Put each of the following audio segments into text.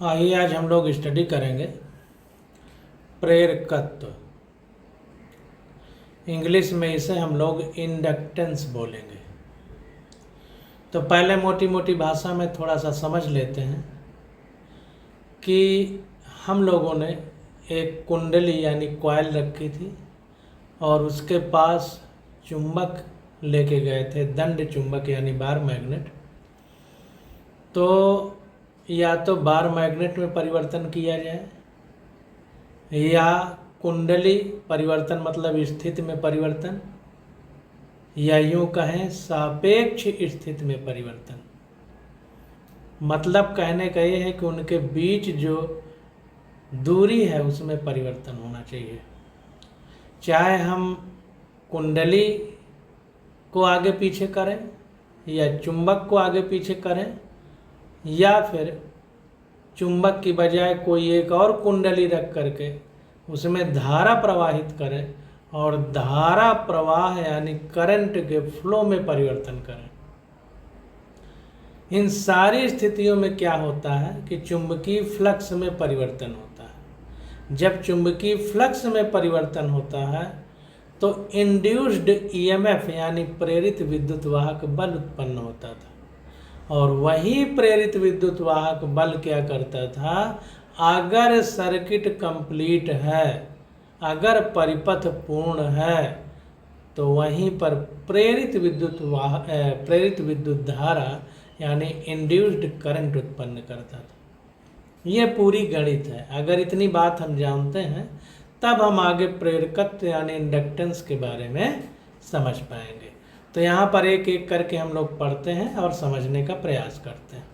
आइए आज हम लोग स्टडी करेंगे प्रेरकत्व। इंग्लिश में इसे हम लोग इंडक्टेंस बोलेंगे। तो पहले मोटी मोटी भाषा में थोड़ा सा समझ लेते हैं कि हम लोगों ने एक कुंडली यानी कॉइल रखी थी और उसके पास चुंबक लेके गए थे, दंड चुंबक यानी बार मैग्नेट। तो या तो बार मैग्नेट में परिवर्तन किया जाए या कुंडली परिवर्तन मतलब स्थिति में परिवर्तन, या यूं कहें सापेक्ष स्थिति में परिवर्तन। मतलब कहने का ये है कि उनके बीच जो दूरी है उसमें परिवर्तन होना चाहिए। चाहे हम कुंडली को आगे पीछे करें या चुंबक को आगे पीछे करें या फिर चुंबक की बजाय कोई एक और कुंडली रख करके उसमें धारा प्रवाहित करें और धारा प्रवाह यानी करंट के फ्लो में परिवर्तन करें। इन सारी स्थितियों में क्या होता है कि चुंबकीय फ्लक्स में परिवर्तन होता है। जब चुंबकीय फ्लक्स में परिवर्तन होता है तो इंड्यूस्ड ईएमएफ यानी प्रेरित विद्युत वाहक बल उत्पन्न होता था, और वही प्रेरित विद्युत वाहक बल क्या करता था, अगर सर्किट कंप्लीट है, अगर परिपथ पूर्ण है, तो वहीं पर प्रेरित विद्युत धारा यानी इंड्यूस्ड करंट उत्पन्न करता था। ये पूरी गणित है। अगर इतनी बात हम जानते हैं तब हम आगे प्रेरकत्व यानी इंडक्टेंस के बारे में समझ पाएंगे। तो यहाँ पर एक एक करके हम लोग पढ़ते हैं और समझने का प्रयास करते हैं।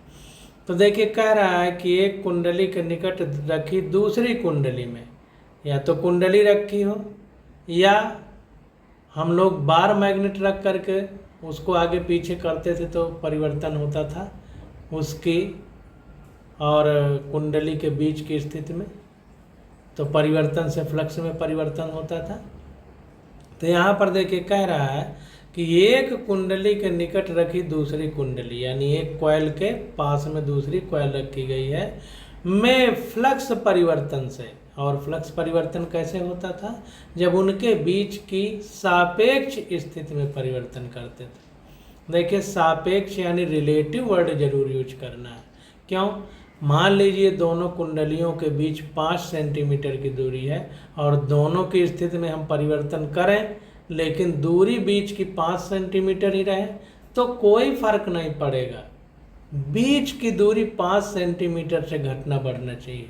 तो देखिए, कह रहा है कि एक कुंडली के निकट रखी दूसरी कुंडली में, या तो कुंडली रखी हो या हम लोग बार मैग्नेट रख करके उसको आगे पीछे करते थे तो परिवर्तन होता था उसकी और कुंडली के बीच की स्थिति में, तो परिवर्तन से फ्लक्स में परिवर्तन होता था। तो यहाँ पर देखिए कह रहा है कि एक कुंडली के निकट रखी दूसरी कुंडली यानी एक कॉइल के पास में दूसरी कॉइल रखी गई है में फ्लक्स परिवर्तन से, और फ्लक्स परिवर्तन कैसे होता था, जब उनके बीच की सापेक्ष स्थिति में परिवर्तन करते थे। देखिए, सापेक्ष यानी रिलेटिव वर्ड जरूर यूज करना है। क्यों? मान लीजिए दोनों कुंडलियों के बीच 5 सेंटीमीटर की दूरी है और दोनों की स्थिति में हम परिवर्तन करें लेकिन दूरी बीच की 5 सेंटीमीटर ही रहे तो कोई फर्क नहीं पड़ेगा। बीच की दूरी 5 सेंटीमीटर से घटना बढ़ना चाहिए।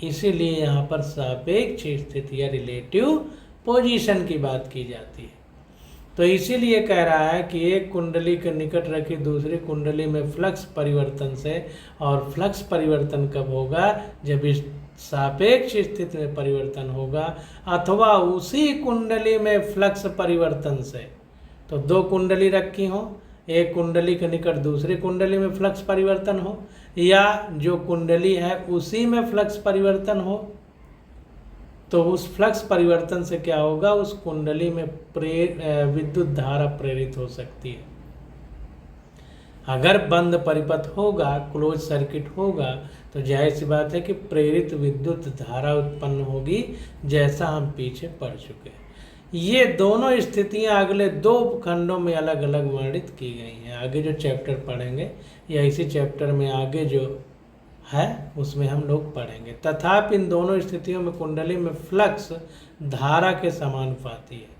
इसीलिए यहाँ पर सापेक्ष स्थिति या रिलेटिव पोजीशन की बात की जाती है। तो इसीलिए कह रहा है कि एक कुंडली के निकट रखी दूसरी कुंडली में फ्लक्स परिवर्तन से, और फ्लक्स परिवर्तन कब होगा, जब इस सापेक्ष स्थिति में परिवर्तन होगा अथवा उसी कुंडली में फ्लक्स परिवर्तन से। तो दो कुंडली रखी हो, एक कुंडली के निकट दूसरी कुंडली में फ्लक्स परिवर्तन हो, या जो कुंडली है उसी में फ्लक्स परिवर्तन हो, तो उस फ्लक्स परिवर्तन से क्या होगा, उस कुंडली में विद्युत धारा प्रेरित हो सकती है। अगर बंद परिपथ होगा, क्लोज सर्किट होगा, तो जाहिर सी बात है कि प्रेरित विद्युत धारा उत्पन्न होगी, जैसा हम पीछे पढ़ चुके हैं। ये दोनों स्थितियां अगले 2 खंडों में अलग अलग वर्णित की गई हैं। आगे जो चैप्टर पढ़ेंगे या इसी चैप्टर में आगे जो है उसमें हम लोग पढ़ेंगे। तथापि इन दोनों स्थितियों में कुंडली में फ्लक्स धारा के समानुपाती है।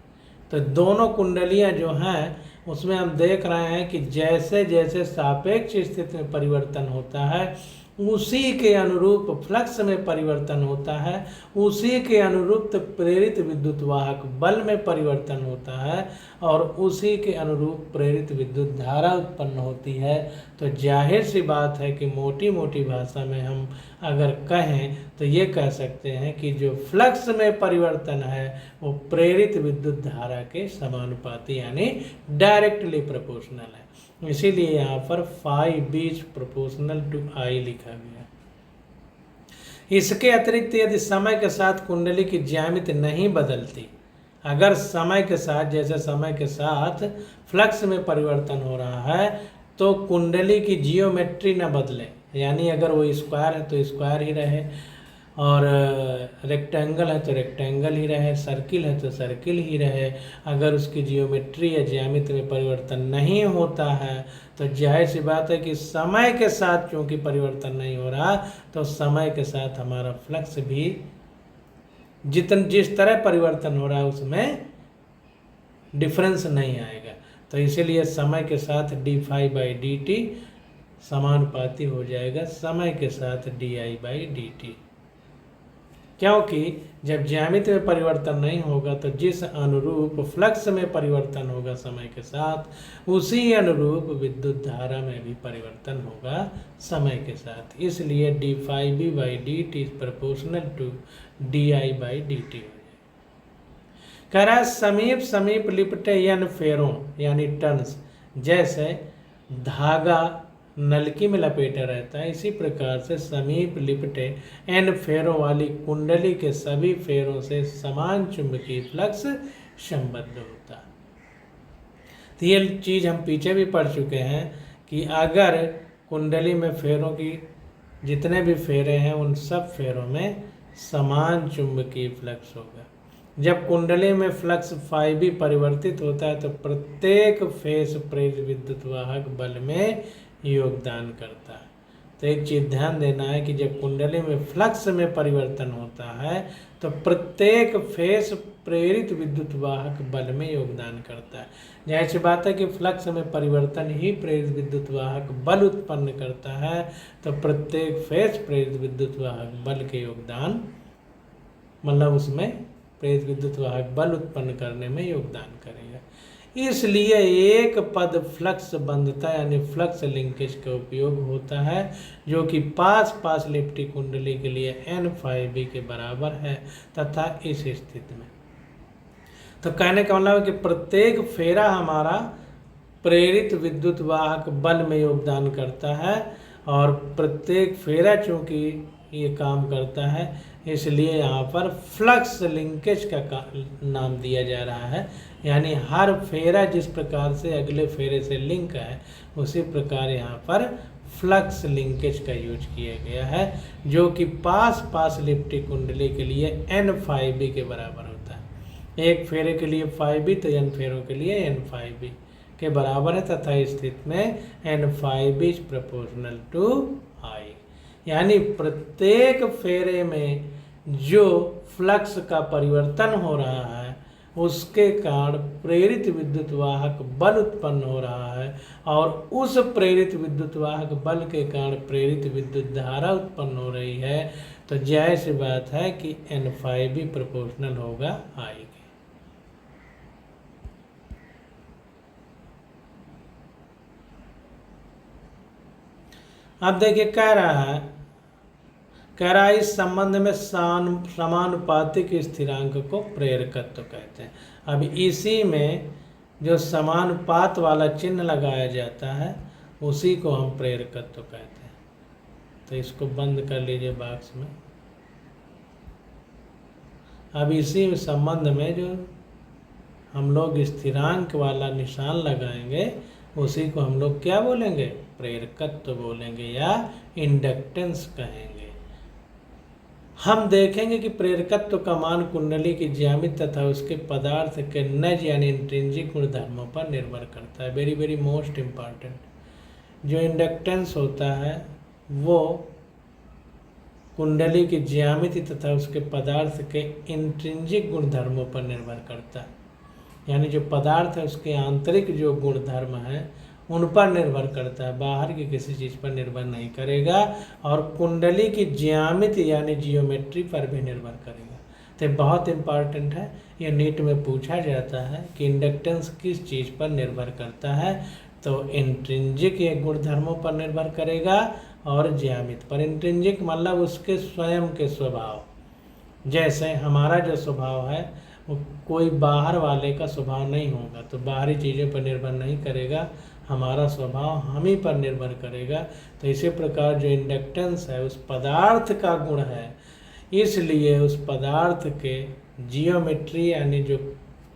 तो दोनों कुंडलियां जो हैं उसमें हम देख रहे हैं कि जैसे जैसे सापेक्ष स्थिति में परिवर्तन होता है उसी के अनुरूप फ्लक्स में परिवर्तन होता है, उसी के अनुरूप प्रेरित विद्युत वाहक बल में परिवर्तन होता है, और उसी के अनुरूप प्रेरित विद्युत धारा उत्पन्न होती है। तो जाहिर सी बात है कि मोटी मोटी भाषा में हम अगर कहें तो ये कह सकते हैं कि जो फ्लक्स में परिवर्तन है वो प्रेरित विद्युत धारा के समानुपाती यानी डायरेक्टली प्रोपोर्शनल है। इसीलिए यहाँ पर फाई बीज प्रोपोर्शनल टू आई लिखा गया। इसके अतिरिक्त यदि समय के साथ कुंडली की ज्यामिति नहीं बदलती, अगर समय के साथ जैसे समय के साथ फ्लक्स में परिवर्तन हो रहा है तो कुंडली की जियोमेट्री न बदले, यानी अगर वो स्क्वायर है तो स्क्वायर ही रहे, और रेक्टेंगल है तो रेक्टेंगल ही रहे, सर्किल है तो सर्किल ही रहे। अगर उसकी जियोमेट्री या ज्यामिति में परिवर्तन नहीं होता है तो जाहिर सी बात है कि समय के साथ क्योंकि परिवर्तन नहीं हो रहा, तो समय के साथ हमारा फ्लक्स भी जिस तरह परिवर्तन हो रहा है उसमें डिफरेंस नहीं आएगा। तो इसीलिए समय के साथ d∅/dt समानुपाती हो जाएगा समय के साथ di/dt, क्योंकि जब ज्यामिति में परिवर्तन नहीं होगा तो जिस अनुरूप फ्लक्स में परिवर्तन होगा समय के साथ, उसी अनुरूप विद्युत धारा में भी परिवर्तन होगा समय के साथ। इसलिए d∅b/dt is proportional to di/dt। कह रहा है समीप समीप लिपटे n फेरों यानी टर्न्स, जैसे धागा नलकी में लपेटा रहता है, इसी प्रकार से समीप लिपटे n फेरों वाली कुंडली के सभी फेरों से समान चुंबकीय फ्लक्स संबद्ध होता है। तो ये चीज़ हम पीछे भी पढ़ चुके हैं कि अगर कुंडली में फेरों की जितने भी फेरे हैं उन सब फेरों में समान चुंबकीय फ्लक्स होगा। जब कुंडली में फ्लक्स ϕb परिवर्तित होता है तो प्रत्येक फेस प्रेरित विद्युत वाहक बल में योगदान करता है। तो एक चीज़ ध्यान देना है कि जब कुंडली में फ्लक्स में परिवर्तन होता है तो प्रत्येक फेस प्रेरित विद्युत वाहक बल में योगदान करता है। जाहिर सी बात है कि फ्लक्स में परिवर्तन ही प्रेरित विद्युत वाहक बल उत्पन्न करता है, तो प्रत्येक फेस प्रेरित विद्युत वाहक बल के योगदान मतलब उसमें प्रेरित विद्युत वाहक बल उत्पन्न करने में योगदान करेगा। इसलिए एक पद फ्लक्स बंधता यानी फ्लक्स लिंकेज का उपयोग होता है, जो कि पास लिपटी कुंडली के लिए n∅b के बराबर है तथा इस स्थिति में। तो कहने का मतलब है कि प्रत्येक फेरा हमारा प्रेरित विद्युत वाहक बल में योगदान करता है, और प्रत्येक फेरा चूंकि ये काम करता है इसलिए यहाँ पर फ्लक्स लिंकेज का नाम दिया जा रहा है। यानी हर फेरा जिस प्रकार से अगले फेरे से लिंक है उसी प्रकार यहाँ पर फ्लक्स लिंकेज का यूज किया गया है, जो कि पास लिपटी कुंडली के लिए n∅b के बराबर होता है। एक फेरे के लिए ϕb तो n फेरों के लिए n∅b के बराबर है तथा इस स्थिति में n∅b is proportional to I। यानी प्रत्येक फेरे में जो फ्लक्स का परिवर्तन हो रहा है उसके कारण प्रेरित विद्युत वाहक बल उत्पन्न हो रहा है, और उस प्रेरित विद्युत वाहक बल के कारण प्रेरित विद्युत धारा उत्पन्न हो रही है। तो जाहिर सी बात है कि n∅b प्रोपोर्शनल होगा I के। अब देखिए कह रहा है इस संबंध में समानुपातिक स्थिरांक को प्रेरकत्व कहते हैं। अब इसी में जो समानुपात वाला चिन्ह लगाया जाता है उसी को हम प्रेरकत्व कहते हैं। तो इसको बंद कर लीजिए बॉक्स में। अब इसी संबंध में जो हम लोग स्थिरांक वाला निशान लगाएंगे उसी को हम लोग क्या बोलेंगे, प्रेरकत्व बोलेंगे या इंडक्टेंस कहेंगे। हम देखेंगे कि प्रेरकत्व का मान कुंडली की ज्यामिति तथा उसके पदार्थ के नज यानी इंट्रिंसिक गुणधर्मों पर निर्भर करता है। Very most important. जो इंडक्टेंस होता है वो कुंडली की ज्यामिति तथा उसके पदार्थ के इंट्रिंसिक गुणधर्मों पर निर्भर करता है। यानी जो पदार्थ है उसके आंतरिक जो गुणधर्म है उन पर निर्भर करता है, बाहर की किसी चीज़ पर निर्भर नहीं करेगा, और कुंडली की ज्यामिति यानी जियोमेट्री पर भी निर्भर करेगा। तो बहुत इम्पॉर्टेंट है, ये नीट में पूछा जाता है कि इंडक्टेंस किस चीज़ पर निर्भर करता है। तो इंट्रिंसिक ये गुणधर्मों पर निर्भर करेगा और ज्यामिति पर। इंट्रिंसिक मतलब उसके स्वयं के स्वभाव, जैसे हमारा जो स्वभाव है वो कोई बाहर वाले का स्वभाव नहीं होगा, तो बाहरी चीज़ों पर निर्भर नहीं करेगा, हमारा स्वभाव हम ही पर निर्भर करेगा। तो इसी प्रकार जो इंडक्टेंस है उस पदार्थ का गुण है, इसलिए उस पदार्थ के जियोमेट्री यानी जो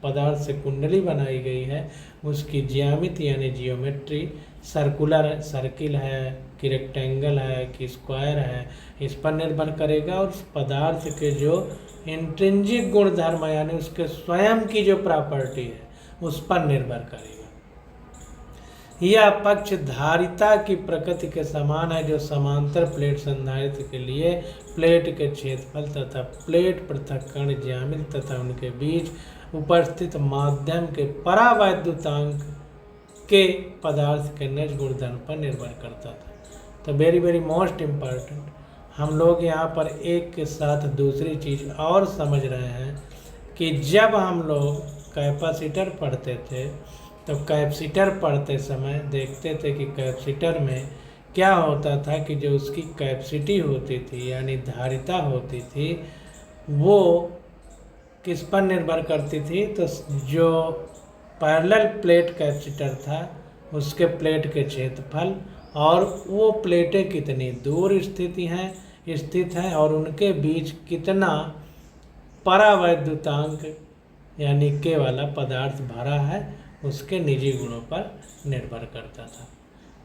पदार्थ से कुंडली बनाई गई है उसकी ज्यामिति यानी जियोमेट्री सर्कुलर सर्किल है, कि रेक्टेंगल है कि स्क्वायर है, इस पर निर्भर करेगा। और उस पदार्थ के जो इंट्रिंसिक गुणधर्म यानी उसके स्वयं की जो प्रॉपर्टी है उस पर निर्भर करेगा। यह पक्ष धारिता की प्रकृति के समान है, जो समांतर प्लेट संधारित्र के लिए प्लेट के क्षेत्रफल तथा प्लेट पृथक्करण ज्यामिति तथा उनके बीच उपस्थित माध्यम के परावैद्युतांक के पदार्थ के निज गुणधर्म पर निर्भर करता था। तो वेरी वेरी मोस्ट इम्पॉर्टेंट, हम लोग यहाँ पर एक के साथ दूसरी चीज़ और समझ रहे हैं कि जब हम लोग कैपेसिटर पढ़ते थे तो कैपेसिटर पढ़ते समय देखते थे कि कैपेसिटर में क्या होता था कि जो उसकी कैपेसिटी होती थी यानी धारिता होती थी वो किस पर निर्भर करती थी, तो जो पैरेलल प्लेट कैपेसिटर था उसके प्लेट के क्षेत्रफल और वो प्लेटें कितनी दूर स्थित हैं और उनके बीच कितना परावैद्युतांक यानी के वाला पदार्थ भरा है उसके निजी गुणों पर निर्भर करता था।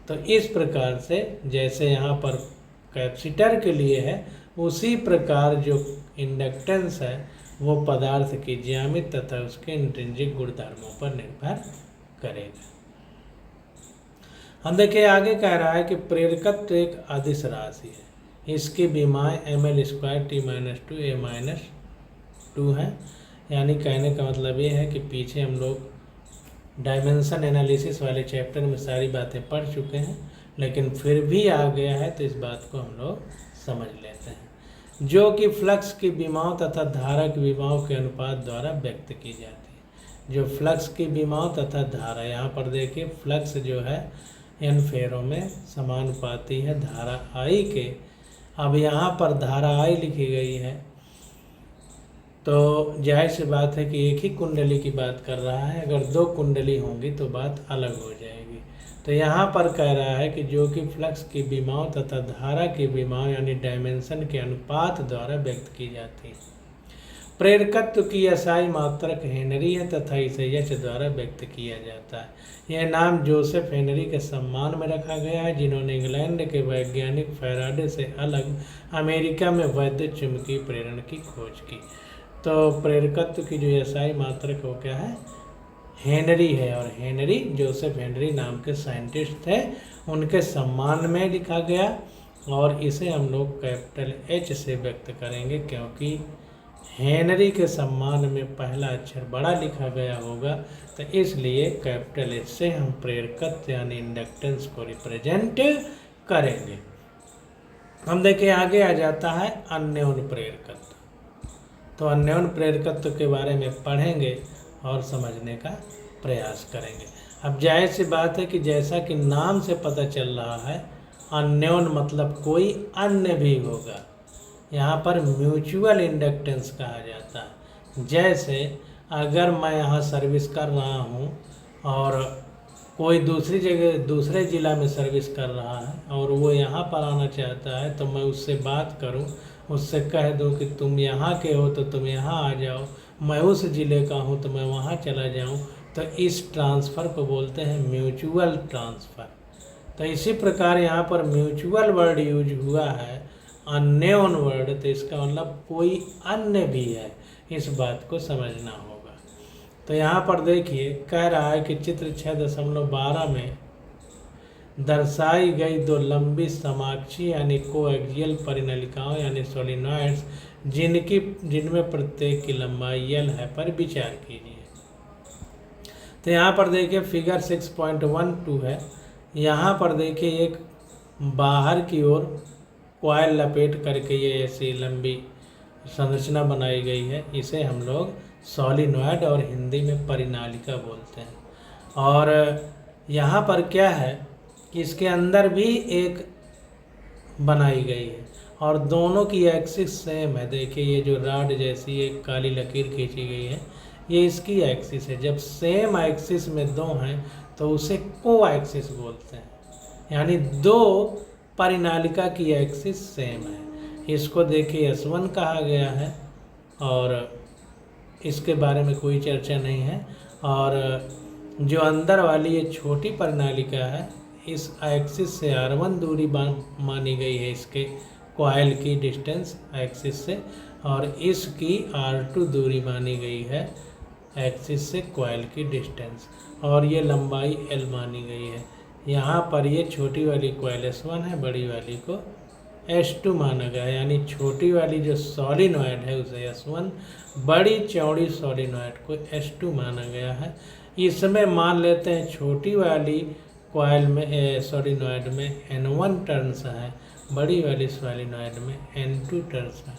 तो इस प्रकार से जैसे यहाँ पर कैपेसिटर के लिए है उसी प्रकार जो इंडक्टेंस है वो पदार्थ की ज्यामिति तथा उसके इंट्रिंसिक गुणधर्मों पर निर्भर करेगा। हम देखिए आगे कह रहा है कि प्रेरकत्व एक अदिश राशि है, इसकी विमाएँ ml² t-2 a-2 है। यानी कहने का मतलब ये है कि पीछे हम लोग डायमेंशन एनालिसिस वाले चैप्टर में सारी बातें पढ़ चुके हैं, लेकिन फिर भी आ गया है तो इस बात को हम लोग समझ लेते हैं। जो कि फ्लक्स की विमाओं तथा धारा की विमाओं के अनुपात द्वारा व्यक्त की जाती है। जो फ्लक्स की विमाओं तथा धारा, यहाँ पर देखिए फ्लक्स जो है n फेरों में समानुपाती है धारा I के। अब यहाँ पर धारा I लिखी गई है तो जाहिर सी बात है कि एक ही कुंडली की बात कर रहा है, अगर दो कुंडली होंगी तो बात अलग हो जाएगी। तो यहाँ पर कह रहा है कि जो कि फ्लक्स की विमाओं तथा धारा की विमाओं यानी डायमेंशन के अनुपात द्वारा व्यक्त की जाती है। प्रेरकत्व की SI मात्रक हेनरी है तथा इसे H द्वारा व्यक्त किया जाता है। यह नाम जोसेफ हेनरी के सम्मान में रखा गया है, जिन्होंने इंग्लैंड के वैज्ञानिक फैराडे से अलग अमेरिका में वैद्युत चुंबकीय प्रेरण की खोज की। तो प्रेरकत्व की जो SI मात्रक वो क्या है, हेनरी है, और हेनरी जोसेफ हेनरी नाम के साइंटिस्ट थे, उनके सम्मान में लिखा गया। और इसे हम लोग कैपिटल H से व्यक्त करेंगे क्योंकि हेनरी के सम्मान में पहला अक्षर बड़ा लिखा गया होगा, तो इसलिए कैपिटल H से हम प्रेरकत्व यानी इंडक्टेंस को रिप्रेजेंट करेंगे। हम देखिए आगे आ जाता है अन्योन प्रेरकत्व। तो अन्योन प्रेरकत्व के बारे में पढ़ेंगे और समझने का प्रयास करेंगे। अब जाहिर सी बात है कि जैसा कि नाम से पता चल रहा है अन्योन मतलब कोई अन्य भी होगा। यहाँ पर म्यूचुअल इंडक्टेंस कहा जाता है। जैसे अगर मैं यहाँ सर्विस कर रहा हूँ और कोई दूसरी जगह दूसरे ज़िला में सर्विस कर रहा है और वो यहाँ पर आना चाहता है, तो मैं उससे बात करूँ, उससे कह दूँ कि तुम यहाँ के हो तो तुम यहाँ आ जाओ, मैं उस ज़िले का हूँ तो मैं वहाँ चला जाऊँ, तो इस ट्रांसफ़र को बोलते हैं म्यूचुअल ट्रांसफ़र। तो इसी प्रकार यहाँ पर म्यूचुअल वर्ड यूज हुआ है, अन्योन वर्ड, तो इसका मतलब कोई अन्य भी है, इस बात को समझना होगा। तो यहाँ पर देखिए कह रहा है कि चित्र 6.12 में दर्शाई गई दो लंबी समाक्षी यानी कोएक्सियल परिनलिकाओं यानी सोलिनॉइड्स जिनमें प्रत्येक की लंबाई L है पर विचार कीजिए। तो यहाँ पर देखिए फिगर 6.12 है। यहाँ पर देखिए एक बाहर की ओर कॉइल लपेट करके ये ऐसी लंबी संरचना बनाई गई है, इसे हम लोग सोलिनॉइड और हिंदी में परिनालिका बोलते हैं। और यहाँ पर क्या है कि इसके अंदर भी एक बनाई गई है और दोनों की एक्सिस सेम है। देखिए ये जो रॉड जैसी एक काली लकीर खींची गई है, ये इसकी एक्सिस है। जब सेम एक्सिस में दो हैं तो उसे को एक्सिस बोलते हैं, यानी दो परिनालिका की एक्सिस सेम है। इसको देखिए S1 कहा गया है और इसके बारे में कोई चर्चा नहीं है। और जो अंदर वाली ये छोटी परिनालिका है इस एक्सिस से R1 दूरी मानी गई है, इसके कॉइल की डिस्टेंस एक्सिस से, और इसकी R2 दूरी मानी गई है एक्सिस से कॉइल की डिस्टेंस, और ये लंबाई L मानी गई है। यहाँ पर ये छोटी वाली कॉइल S1 है, बड़ी वाली को S2 माना गया है, यानी छोटी वाली जो सोलिनॉइड है उसे S1, बड़ी चौड़ी सोलिनॉइड को S2 माना गया है। इसमें मान लेते हैं छोटी वाली कॉइल में सोलिनॉइड में N1 टर्न्स है, बड़ी वाली सोलिनॉइड में N2 टर्न्स है।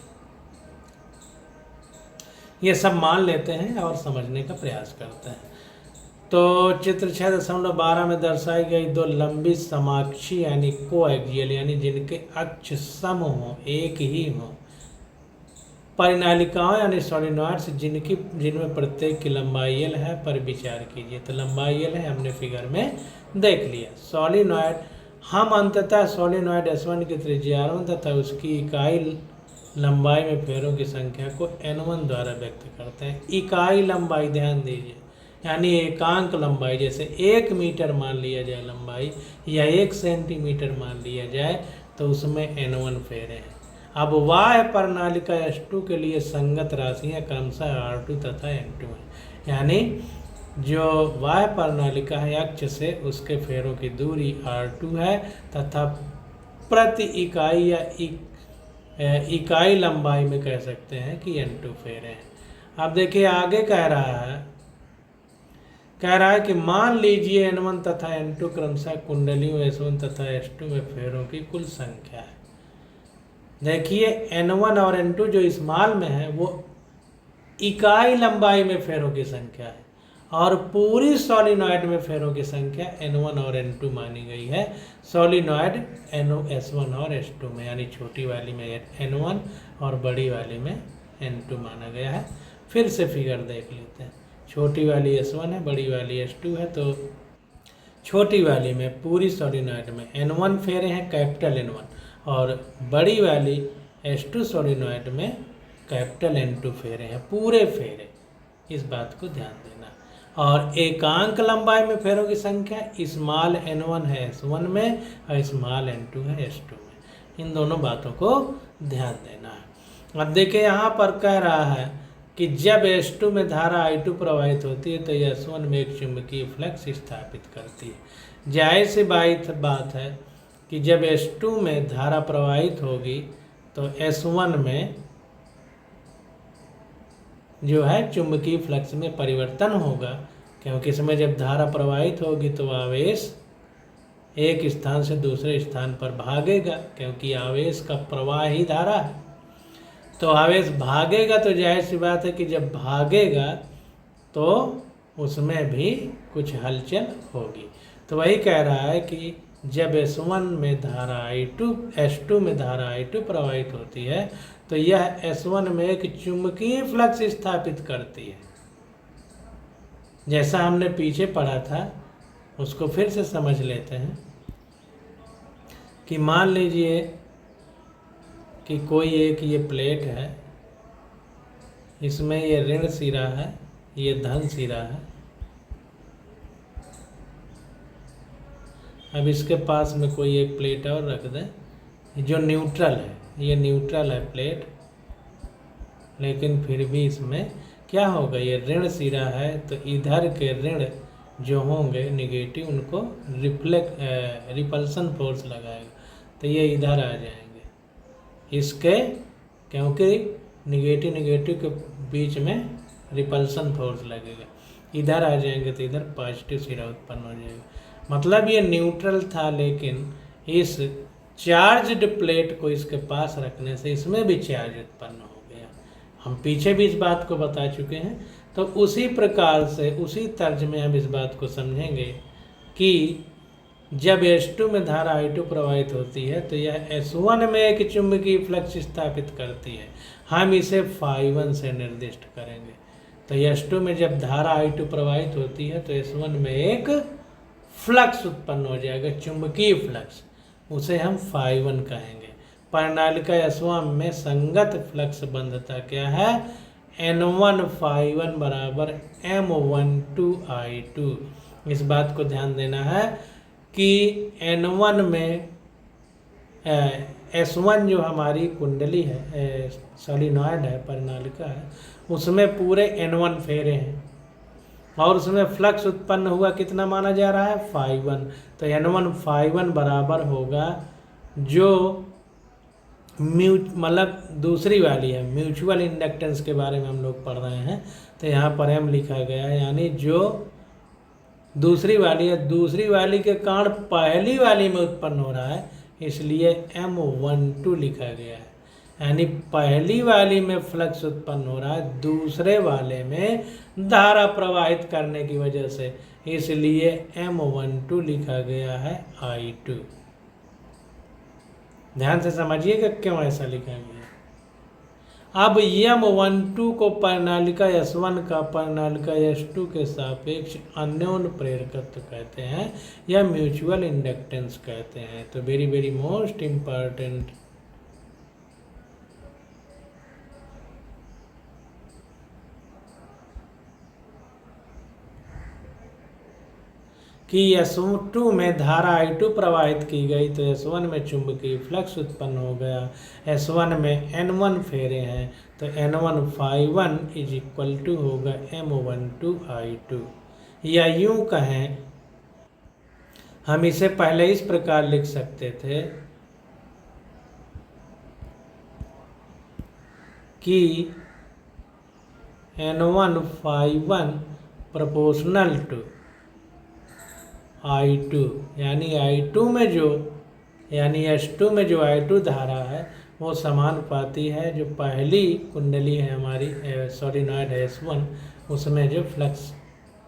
ये सब मान लेते हैं और समझने का प्रयास करते हैं। तो चित्र 6.12 में दर्शाई गई दो लंबी समाक्षी यानी कोएक्सियल यानी जिनके अक्ष सम हो, एक ही हो, परिनालिकाओं यानी सोलिनॉइड्स जिनमें प्रत्येक की लंबाई L है पर विचार कीजिए। तो लंबाई L है, हमने फिगर में देख लिया। सोलिनॉइड, हम अंततः सोलिनॉइड S1 की त्रिज्या R1 तथा उसकी इकाई लंबाई में फेरों की संख्या को N1 द्वारा व्यक्त करते हैं। इकाई लंबाई ध्यान दीजिए, यानी एकांक लंबाई, जैसे 1 मीटर मान लिया जाए लंबाई या 1 सेंटीमीटर मान लिया जाए तो उसमें N1 फेरे हैं। अब बाह्य प्रणालिका S2 के लिए संगत राशियाँ क्रमशः R2 तथा N2 हैं, यानी जो बाह्य प्रणालिका है अक्ष से उसके फेरों की दूरी R2 है तथा प्रति इकाई या इकाई लंबाई में कह सकते हैं कि N2 फेरे हैं। अब देखिए आगे कह रहा है कि मान लीजिए N1 तथा N2 क्रमशः कुंडलियों S1 तथा S2 में फेरों की कुल संख्या है। देखिए N1 और N2 जो स्मॉल में है वो इकाई लंबाई में फेरों की संख्या है, और पूरी सोलिनॉइड में फेरों की संख्या N1 और N2 मानी गई है। सोलिनॉइड S1 और S2 में, यानी छोटी वाली में N1 और बड़ी वाली में N2 माना गया है। फिर से फिगर देख लेते हैं। छोटी वाली S1 है, बड़ी वाली S2 है। तो छोटी वाली में पूरी सोलिनॉइड में N1 फेरे हैं, कैपिटल N1, और बड़ी वाली S2 सोलिनॉइड में कैपिटल N2 फेरे हैं, पूरे फेरे। इस बात को ध्यान देना। और एकांक लंबाई में फेरों की संख्या स्मॉल N1 है S1 में और स्मॉल N2 है S2 में। इन दोनों बातों को ध्यान देना है। अब देखिए यहाँ पर कह रहा है कि जब S2 में धारा I2 प्रवाहित होती है तो S1 में एक चुंबकीय फ्लक्स स्थापित करती है। जाहिर सी बात है कि जब S2 में धारा प्रवाहित होगी तो S1 में जो है चुंबकीय फ्लक्स में परिवर्तन होगा, क्योंकि इसमें जब धारा प्रवाहित होगी तो आवेश एक स्थान से दूसरे स्थान पर भागेगा, क्योंकि आवेश का प्रवाह ही धारा है। तो आवेश भागेगा तो जाहिर सी बात है कि जब भागेगा तो उसमें भी कुछ हलचल होगी। तो वही कह रहा है कि जब S1 में धारा S2 में धारा I2 प्रवाहित होती है तो यह S1 में एक चुंबकीय फ्लक्स स्थापित करती है। जैसा हमने पीछे पढ़ा था उसको फिर से समझ लेते हैं कि मान लीजिए कि कोई एक ये प्लेट है, इसमें ये ऋण सिरा है, ये धन सिरा है। अब इसके पास में कोई एक प्लेट और रख दें जो न्यूट्रल है, ये न्यूट्रल है प्लेट, लेकिन फिर भी इसमें क्या होगा, ये ऋण सिरा है तो इधर के ऋण जो होंगे निगेटिव उनको रिपल्सन फोर्स लगाएगा, तो ये इधर आ जाएंगे इसके, क्योंकि निगेटिव के बीच में रिपल्सन फोर्स लगेगा, इधर आ जाएंगे तो इधर पॉजिटिव सिरा उत्पन्न हो जाएगा। मतलब ये न्यूट्रल था, लेकिन इस चार्ज्ड प्लेट को इसके पास रखने से इसमें भी चार्ज उत्पन्न हो गया। हम पीछे भी इस बात को बता चुके हैं। तो उसी प्रकार से उसी तर्ज में हम इस बात को समझेंगे कि जब S2 में धारा I2 प्रवाहित होती है तो यह S1 में एक चुंबकीय फ्लक्स स्थापित करती है। हम इसे φ1 से निर्दिष्ट करेंगे। तो S2 में जब धारा I2 प्रवाहित होती है तो S1 में एक फ्लक्स उत्पन्न हो जाएगा, चुंबकीय फ्लक्स, उसे हम φ1 कहेंगे। प्रणालिका S1 में संगत फ्लक्स बंधता क्या है, N1 φ1 बराबर M12I2। इस बात को ध्यान देना है कि N1 में S1 जो हमारी कुंडली है, सोलिनॉइड है, परिनालिका है, उसमें पूरे N1 फेरे हैं और उसमें फ्लक्स उत्पन्न हुआ कितना माना जा रहा है, φ1। तो N1 φ1 बराबर होगा जो मतलब दूसरी वाली है, म्यूचुअल इंडक्टेंस के बारे में हम लोग पढ़ रहे हैं, तो यहाँ पर M लिखा गया है, यानी जो दूसरी वाली है, दूसरी वाली के कारण पहली वाली में उत्पन्न हो रहा है, इसलिए M12 लिखा गया है। यानी पहली वाली में फ्लक्स उत्पन्न हो रहा है दूसरे वाले में धारा प्रवाहित करने की वजह से, इसलिए M12 लिखा गया है I2। ध्यान से समझिएगा क्यों ऐसा लिखा गया है। अब M12 को परिनालिका S1 का परिनालिका S2 के सापेक्ष अन्योन्य प्रेरकत्व कहते हैं या म्यूचुअल इंडक्टेंस कहते हैं। तो वेरी वेरी मोस्ट इम्पॉर्टेंट, कि S2 में धारा I2 प्रवाहित की गई तो S1 में चुंबकीय फ्लक्स उत्पन्न हो गया। S1 में N1 फेरे हैं तो N1 φ1 इज इक्वल टू होगा M12 I2। या यूं कहें, हम इसे पहले इस प्रकार लिख सकते थे कि N1 φ1 प्रोपोर्शनल टू I2, यानी I2 में जो, यानी S2 में जो I2 धारा है वो समानुपाती है जो पहली कुंडली है हमारी सोलिनॉइड S1, उसमें जो फ्लक्स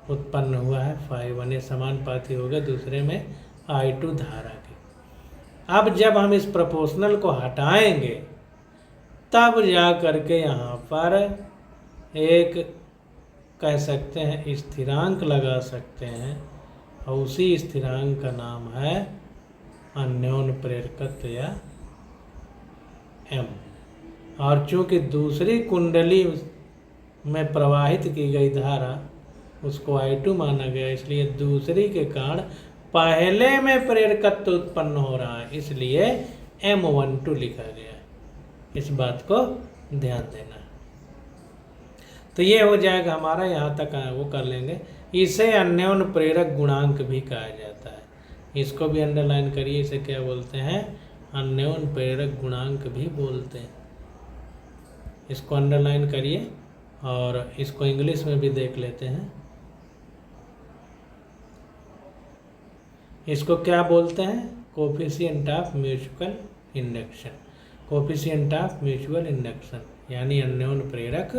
उत्पन्न हुआ है φ1, ये समानुपाती होगा दूसरे में I2 धारा के। अब जब हम इस प्रोपोर्शनल को हटाएंगे तब जा करके यहाँ पर एक कह सकते हैं स्थिरांक लगा सकते हैं और उसी स्थिरांक का नाम है अन्योन्य प्रेरकत्व या M। और चूंकि दूसरी कुंडली में प्रवाहित की गई धारा उसको I2 माना गया, इसलिए दूसरी के कारण पहले में प्रेरकत्व उत्पन्न हो रहा है, इसलिए M12 लिखा गया। इस बात को ध्यान देना। तो ये हो जाएगा हमारा, यहाँ तक वो कर लेंगे। इसे अन्योन्य प्रेरक गुणांक भी कहा जाता है, इसको भी अंडरलाइन करिए। इसे क्या बोलते हैं, अन्योन्य प्रेरक गुणांक भी बोलते हैं। इसको अंडरलाइन करिए और इसको इंग्लिश में भी देख लेते हैं। इसको क्या बोलते हैं, coefficient of mutual induction, coefficient of mutual induction, यानी अन्योन्य प्रेरक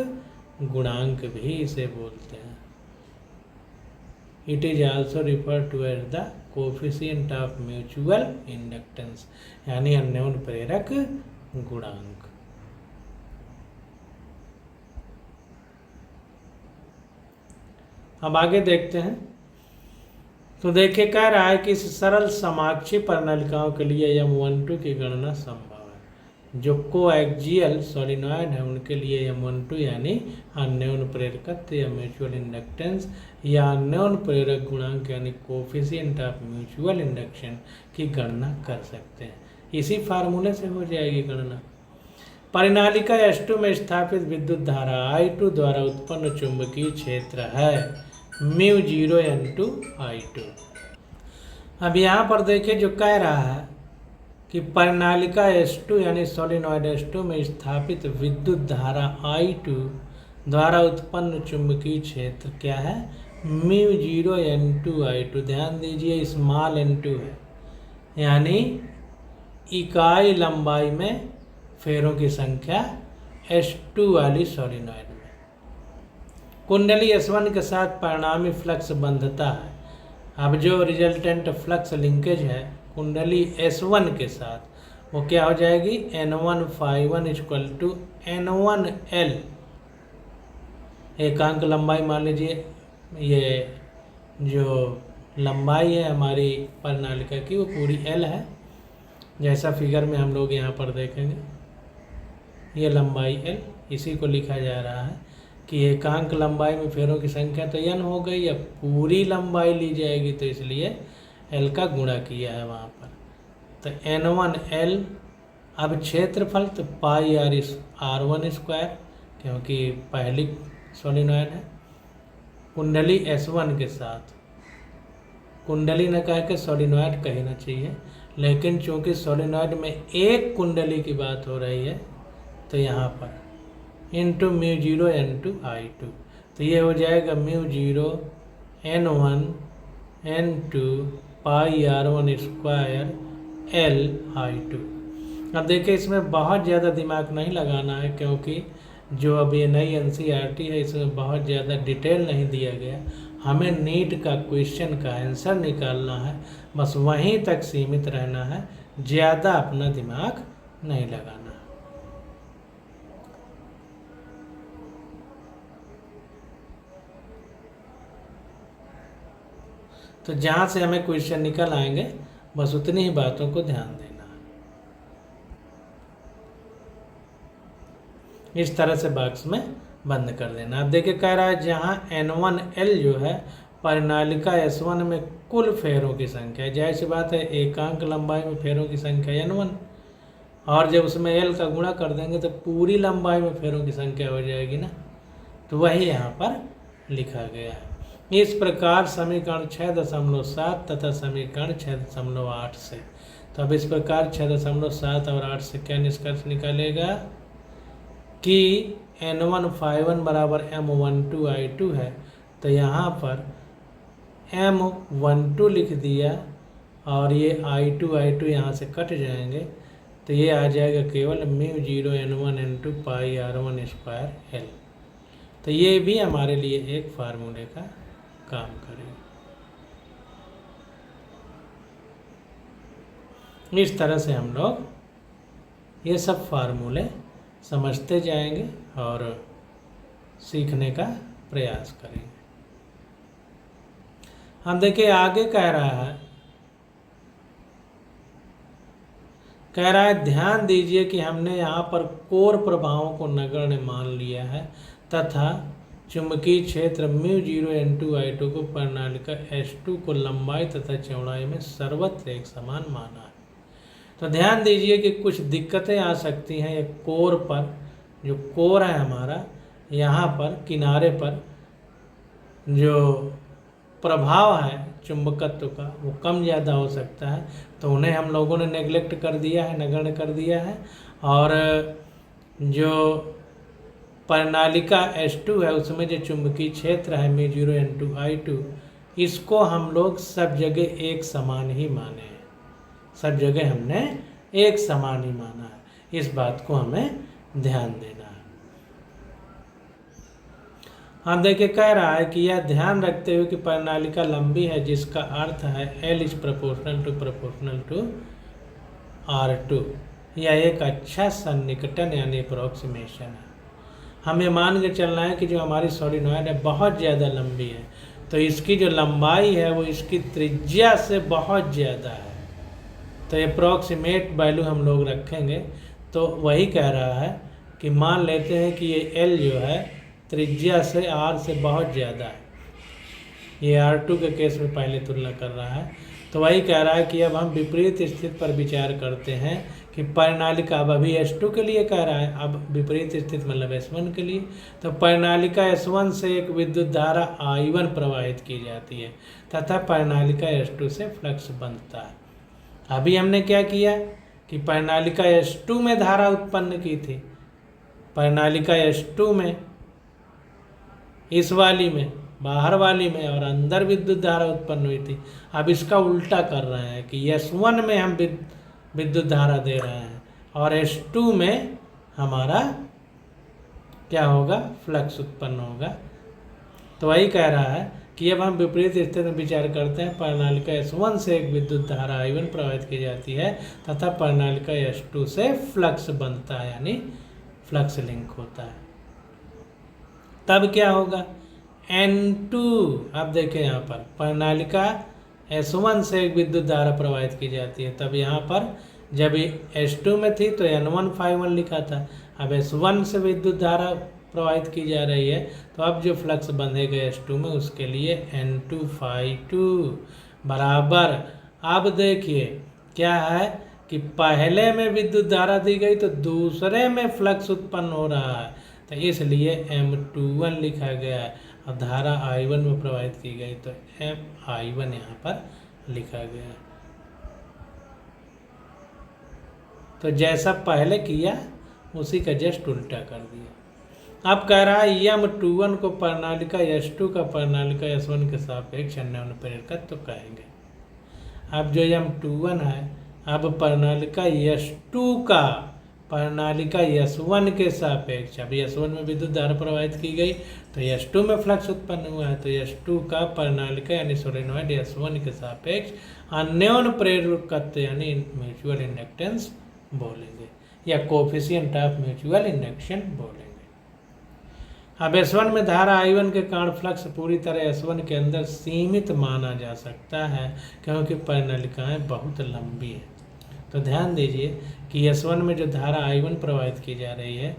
गुणांक भी इसे बोलते हैं। It is also refer to as the coefficient of mutual inductance, यानी अन्योन्य प्रेरक गुणांक। अब आगे देखते हैं। तो देखिए कह रहा है कि इस सरल समाक्षीय परिनालिकाओं के लिए M12 की गणना संभव है। जो कोएक्सियल सोलिनॉइड है उनके लिए M12 यानी अन्योन्य प्रेरकत्व या म्यूचुअल इंडक्टेंस या अन्योन्य प्रेरक गुणांक यानी कोफिशिएंट ऑफ म्यूचुअल इंडक्शन की गणना कर सकते हैं। इसी फार्मूले से हो जाएगी गणना। परिनालिका S2 में स्थापित विद्युत धारा I2 द्वारा उत्पन्न चुंबकीय क्षेत्र है μ0 N2 I2। अब यहाँ पर देखिए जो कह रहा है कि परिनालिका S2 यानी सोलिनॉइड S2 में स्थापित विद्युत धारा I2 द्वारा उत्पन्न चुंबकीय क्षेत्र क्या है, μ0 N2 I2। ध्यान दीजिए स्मॉल n2 है, यानी इकाई लंबाई में फेरों की संख्या S2 वाली सोलिनॉइड में। कुंडली S1 के साथ परिणामी फ्लक्स बंधता है। अब जो रिजल्टेंट फ्लक्स लिंकेज है कुंडली S1 के साथ वो क्या हो जाएगी, N1 φ1 इक्वल टू N1L। एकांक लंबाई मान लीजिए, ये जो लंबाई है हमारी परिनालिका की वो पूरी L है, जैसा फिगर में हम लोग यहाँ पर देखेंगे। ये लंबाई L, इसी को लिखा जा रहा है कि एकांक लंबाई में फेरों की संख्या तो n हो गई, अब पूरी लंबाई ली जाएगी तो इसलिए L का गुणा किया है वहाँ पर। तो N1L, अब क्षेत्रफल तो पाई R1 स्क्वायर, क्योंकि पहली सोलिनॉइड है। कुंडली S1 के साथ, कुंडली न कह के सोलिनॉइड कहना चाहिए, लेकिन चूंकि सोलिनॉइड में एक कुंडली की बात हो रही है तो यहाँ पर इंटू μ0 N2 I2, तो ये हो जाएगा μ0 N1 N2 pi R1 square L I2। अब देखिए इसमें बहुत ज़्यादा दिमाग नहीं लगाना है, क्योंकि जो अब ये नई NCERT है इसमें बहुत ज़्यादा डिटेल नहीं दिया गया। हमें नीट का क्वेश्चन का आंसर निकालना है, बस वहीं तक सीमित रहना है, ज़्यादा अपना दिमाग नहीं लगाना। तो जहाँ से हमें क्वेश्चन निकल आएंगे बस उतनी ही बातों को ध्यान देना है। इस तरह से बॉक्स में बंद कर देना। अब देखिए कह रहा है जहाँ N1L जो है परिनालिका S1 में कुल फेरों की संख्या है। जाहिर सी बात है एकांक लंबाई में फेरों की संख्या N1, और जब उसमें L का गुणा कर देंगे तो पूरी लंबाई में फेरों की संख्या हो जाएगी ना, तो वही यहाँ पर लिखा गया है। इस प्रकार समीकरण 6.7 तथा समीकरण 6.8 से, तो अब इस प्रकार 6.7 और 8 से क्या निष्कर्ष निकालेगा कि N1 बराबर M12 I2 है, तो यहाँ पर M12 लिख दिया और ये I2 यहाँ से कट जाएंगे, तो ये आ जाएगा केवल μ0 N1 N2 pi R1 square L। तो ये भी हमारे लिए एक फार्मूले का काम करेगा। इस तरह से हम लोग ये सब फार्मूले समझते जाएंगे और सीखने का प्रयास करेंगे। हम देखिए आगे कह रहा है ध्यान दीजिए कि हमने यहाँ पर कोर प्रभावों को नगण्य मान लिया है तथा चुंबकीय क्षेत्र μ0 N2 I2 को परिनालिका S2 को लंबाई तथा चौड़ाई में सर्वत्र एक समान माना है। तो ध्यान दीजिए कि कुछ दिक्कतें आ सकती हैं। ये कोर पर, जो कोर है हमारा, यहाँ पर किनारे पर जो प्रभाव है चुंबकत्व का वो कम ज़्यादा हो सकता है, तो उन्हें हम लोगों ने नेगलेक्ट कर दिया है, नगण्य कर दिया है। और जो परिनालिका S2 है उसमें जो चुंबकीय क्षेत्र है μ0 N2 I2, इसको हम लोग सब जगह एक समान ही माने हैं, सब जगह हमने एक समान ही माना है। इस बात को हमें ध्यान देना है। हम देखिए कह रहा है कि यह ध्यान रखते हुए कि परिनालिका लंबी है, जिसका अर्थ है L is proportional to R2, यह एक अच्छा सन्निकटन यानी अप्रोक्सीमेशन है। हमें मान के चलना है कि जो हमारी सोलिनॉइड है बहुत ज़्यादा लंबी है, तो इसकी जो लंबाई है वो इसकी त्रिज्या से बहुत ज़्यादा है, तो अप्रोक्सीमेट वैल्यू हम लोग रखेंगे। तो वही कह रहा है कि मान लेते हैं कि ये L जो है त्रिज्या से R से बहुत ज़्यादा है, ये R2 के केस में पहले तुलना कर रहा है। तो वही कह रहा है कि अब हम विपरीत स्थिति पर विचार करते हैं कि परिनालिका, अब अभी S2 के लिए कह रहा है, अब विपरीत स्थिति मतलब S1 के लिए। तो परिनालिका S1 से एक विद्युत धारा I1 प्रवाहित की जाती है तथा परिनालिका S2 से फ्लक्स बनता है। अभी हमने क्या किया कि परिनालिका S2 में धारा उत्पन्न की थी, परिनालिका S2 में, इस वाली में, बाहर वाली में, और अंदर विद्युत धारा उत्पन्न हुई थी। अब इसका उल्टा कर रहे हैं कि S1 में हम विद्युत धारा दे रहे हैं और S2 में हमारा क्या होगा, फ्लक्स उत्पन्न होगा। तो वही कह रहा है कि अब हम विपरीत स्थिति में विचार करते हैं। परिनालिका S1 से एक विद्युत धारा I1 प्रवाहित की जाती है तथा परिनालिका S2 से फ्लक्स बनता है, यानी फ्लक्स लिंक होता है। तब क्या होगा, N2, अब देखें यहाँ पर परिनालिका S1 से एक विद्युत धारा प्रवाहित की जाती है, तब यहाँ पर जब S2 में थी तो N1 लिखा था, अब S1 से विद्युत धारा प्रवाहित की जा रही है, तो अब जो फ्लक्स बंधेगा S2 में उसके लिए N2 बराबर अब देखिए क्या है कि पहले में विद्युत धारा दी गई तो दूसरे में फ्लक्स उत्पन्न हो रहा है, तो इसलिए M21 लिखा गया है। और धारा I1 में प्रवाहित की गई तो I1 यहाँ पर लिखा गया है। तो जैसा पहले किया उसी का जस्ट उल्टा कर दिया। अब कह रहा है M21 को प्रणालिका S2 का प्रणालिका S1 के सापेक्ष अन्योन्य प्रेरकत्व तो कहेंगे। अब जो M21 है, अब प्रणालिका S2 का प्रणालिका S1 के सापेक्ष, अब S1 में विद्युत धारा प्रवाहित की गई तो S2 में फ्लक्स उत्पन्न हुआ है, तो S2 का प्रणालिका यानी सोलेनॉइड S1 के सापेक्ष अन्योन्य प्रेरकत्व यानी म्यूचुअल इंडक्टेंस बोलेंगे, या कोफिशिएंट ऑफ म्यूचुअल इंडक्शन बोलेंगे। अब S1 में धारा I1 के कारण फ्लक्स पूरी तरह S1 के अंदर सीमित माना जा सकता है, क्योंकि प्रणालिकाएं बहुत लंबी हैं। तो ध्यान दीजिए कि S1 में जो धारा I1 प्रवाहित की जा रही है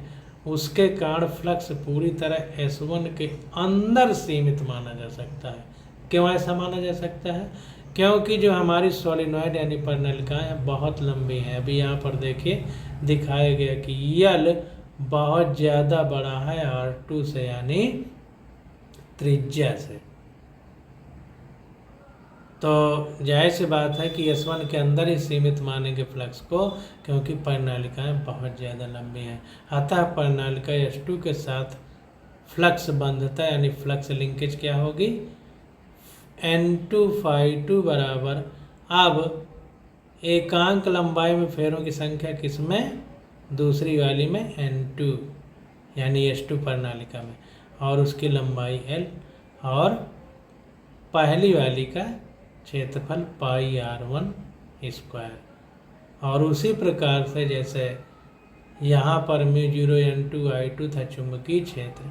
उसके कारण फ्लक्स पूरी तरह S1 के अंदर सीमित माना जा सकता है। क्यों ऐसा माना जा सकता है? क्योंकि जो हमारी सोलेनॉइड यानी प्रणालिकाएं बहुत लंबी हैं। अभी यहाँ पर देखिए दिखाया गया कि यल बहुत ज़्यादा बड़ा है R2 से, यानी त्रिज्या से। तो जाहिर सी बात है कि S1 के अंदर ही सीमित मानेंगे फ्लक्स को, क्योंकि प्रणालिकाएं बहुत ज़्यादा लंबी हैं। अतः प्रणालिका S2 के साथ फ्लक्स बंधता यानी फ्लक्स लिंकेज क्या होगी? N2 बराबर, अब एकांक लंबाई में फेरों की संख्या किसमें? दूसरी वाली में N2 यानी S2 प्रणालिका में, और उसकी लंबाई L, और पहली वाली का क्षेत्रफल πr1²। और उसी प्रकार से जैसे यहाँ पर μ0 N2I2 था चुंबकीय क्षेत्र,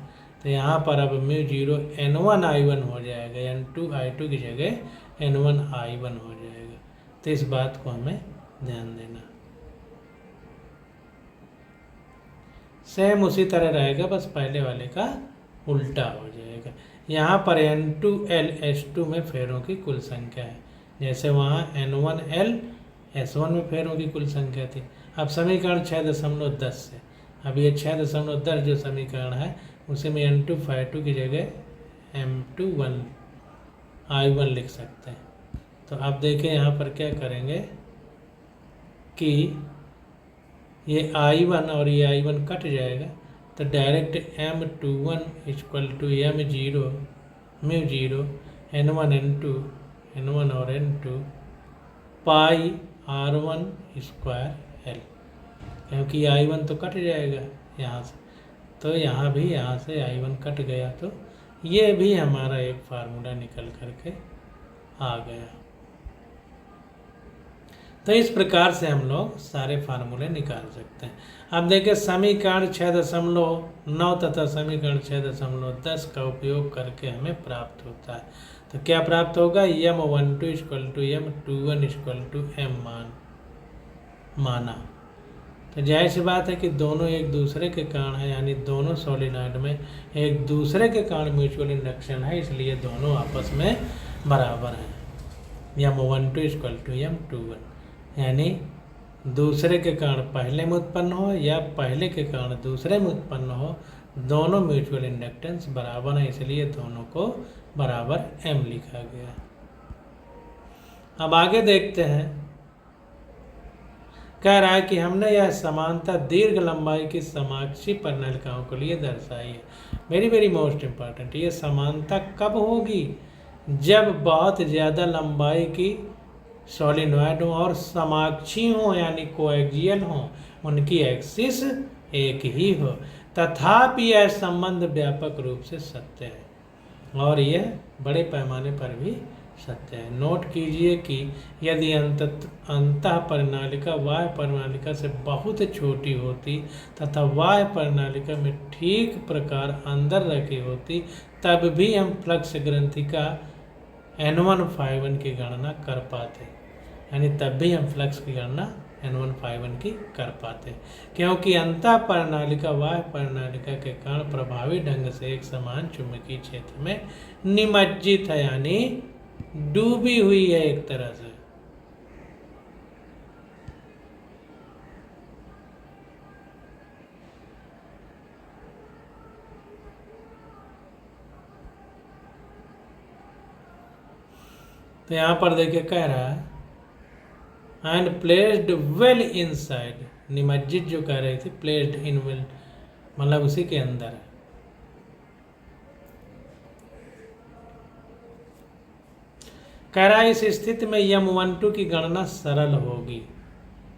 तो यहाँ पर अब μ0 N1I1 हो जाएगा, N2I2 की जगह N1I1 हो जाएगा। तो इस बात को हमें ध्यान देना। सेम उसी तरह रहेगा, बस पहले वाले का उल्टा हो जाएगा। यहाँ पर N2L S2 में फेरों की कुल संख्या है, जैसे वहाँ N1L S1 में फेरों की कुल संख्या थी। अब समीकरण 6.10 से, अब ये 6.10 जो समीकरण है उसी में N2 की जगह M21 I1 लिख सकते हैं। तो अब देखें यहाँ पर क्या करेंगे कि ये I1 और ये I1 कट जाएगा, तो direct M21 M0 μ0 N1 N2 N1 और N2 πr1²L, क्योंकि I1 तो कट जाएगा यहाँ से, तो यहाँ भी यहाँ से I1 कट गया, तो ये भी हमारा एक फार्मूला निकल करके आ गया। तो इस प्रकार से हम लोग सारे फार्मूले निकाल सकते हैं। अब देखिए समीकरण 6.9 तथा समीकरण 6.10 का उपयोग करके हमें प्राप्त होता है। तो क्या प्राप्त होगा? M12 M21 M माना। तो जाहिर सी बात है कि दोनों एक दूसरे के कारण है, यानी दोनों सोलेनॉइड में एक दूसरे के कारण म्यूचुअल इंडक्शन है, इसलिए दोनों आपस में बराबर हैं। M12 M21 यानी दूसरे के कारण पहले में उत्पन्न हो या पहले के कारण दूसरे में उत्पन्न हो, दोनों म्यूचुअल इंडक्टेंस बराबर है, इसलिए दोनों को बराबर M लिखा गया। अब आगे देखते हैं, कह रहा है कि हमने यह समानता दीर्घ लंबाई की समाक्षी प्रणालिकाओं के लिए दर्शाई है। वेरी मोस्ट इम्पॉर्टेंट, ये समानता कब होगी? जब बहुत ज़्यादा लंबाई की सोलेनॉइड हो और समाक्षी हो यानी कोएक्सियल हो, उनकी एक्सिस एक ही हो। तथापि यह संबंध व्यापक रूप से सत्य है और यह बड़े पैमाने पर भी सत्य है। नोट कीजिए कि यदि अंतः प्रणालिका बाह्य प्रणालिका से बहुत छोटी होती तथा बाह्य प्रणालिका में ठीक प्रकार अंदर रखी होती, तब भी हम फ्लक्स ग्रंथि का N1 की गणना कर पाते, यानी तब भी हम फ्लक्स की गणना N1 की कर पाते, क्योंकि अंतः प्रणालिका बाह्य प्रणालिका के कारण प्रभावी ढंग से एक समान चुंबकीय क्षेत्र में निमज्जित है, यानी डूबी हुई है एक तरह से। तो यहाँ पर देखिए कह रहा है एंड प्लेस्ड वेल इनसाइड, निमज्जित जो कह रही थी प्लेस्ड इन वेल मतलब उसी के अंदर है। कह रहा है इस स्थिति में यम12 की गणना सरल होगी।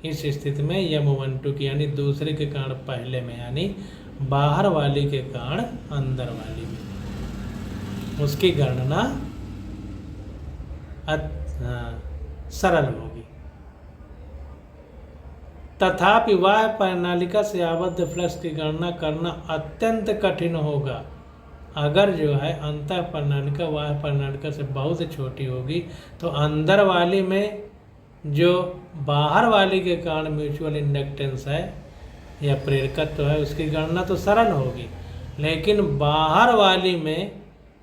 इस स्थिति में यम12 की यानी दूसरे के कारण पहले में यानी बाहर वाली के कारण अंदर वाली में उसकी गणना सरल होगी। तथापि वाह्य प्रणालिका से आबद्ध फ्लक्स की गणना करना अत्यंत कठिन होगा। अगर जो है अंतः प्रणालिका वाह्य प्रणालिका से बहुत छोटी होगी तो अंदर वाली में जो बाहर वाली के कारण म्यूचुअल इंडक्टेंस है या प्रेरकत्व है उसकी गणना तो सरल होगी, लेकिन बाहर वाली में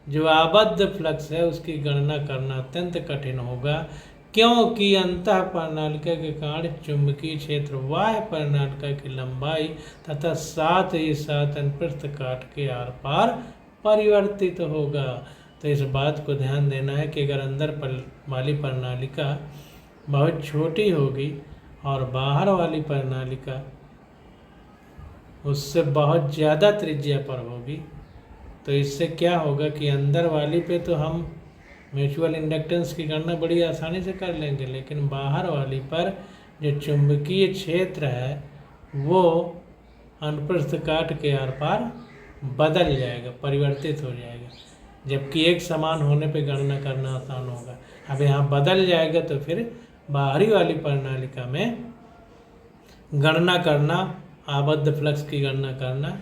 जो आबद्ध फ्लक्स है उसकी गणना करना अत्यंत कठिन होगा, क्योंकि अंतः प्रणालिका के कारण चुंबकीय क्षेत्र बाह्य प्रणालिका की लंबाई तथा साथ ही साथ अनुप्रस्थ काट के आर पार परिवर्तित होगा। तो इस बात को ध्यान देना है कि अगर अंदर वाली प्रणालिका बहुत छोटी होगी और बाहर वाली प्रणालिका उससे बहुत ज़्यादा त्रिज्या पर होगी तो इससे क्या होगा कि अंदर वाली पे तो हम म्यूचुअल इंडक्टेंस की गणना बड़ी आसानी से कर लेंगे, लेकिन बाहर वाली पर जो चुंबकीय क्षेत्र है वो अनुप्रस्थ काट के आर पार बदल जाएगा, परिवर्तित हो जाएगा, जबकि एक समान होने पे गणना करना आसान होगा। अब यहाँ बदल जाएगा तो फिर बाहरी वाली प्रणालिका में गणना करना, आबद्ध फ्लक्स की गणना करना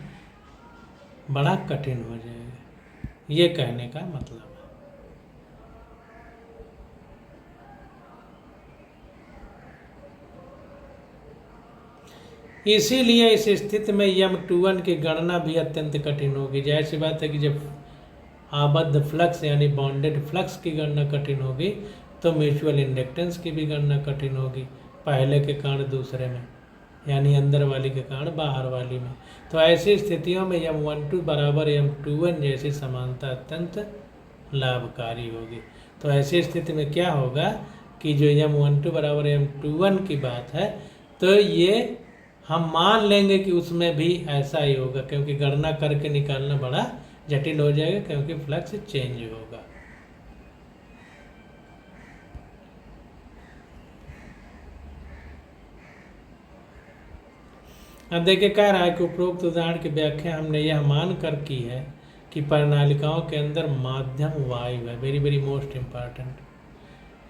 बड़ा कठिन हो जाएगा, ये कहने का मतलब है। इसीलिए इस स्थिति में यम21 की गणना भी अत्यंत कठिन होगी। जाहिर सी बात है कि जब आबद्ध फ्लक्स यानी बॉन्डेड फ्लक्स की गणना कठिन होगी तो म्यूचुअल इंडक्टेंस की भी गणना कठिन होगी, पहले के कारण दूसरे में यानी अंदर वाली के कारण बाहर वाली में। तो ऐसी स्थितियों में यम12 बराबर यम21 जैसी समानता अत्यंत लाभकारी होगी। तो ऐसी स्थिति में क्या होगा कि जो यम12 बराबर यम21 की बात है तो ये हम मान लेंगे कि उसमें भी ऐसा ही होगा, क्योंकि गणना करके निकालना बड़ा जटिल हो जाएगा, क्योंकि फ्लक्स चेंज होगा। अब देखिए कह रहा है कि उपरोक्त उदाहरण की व्याख्या हमने यह मान कर की है कि प्रणालिकाओं के अंदर माध्यम वायु है, वेरी वेरी मोस्ट इम्पॉर्टेंट।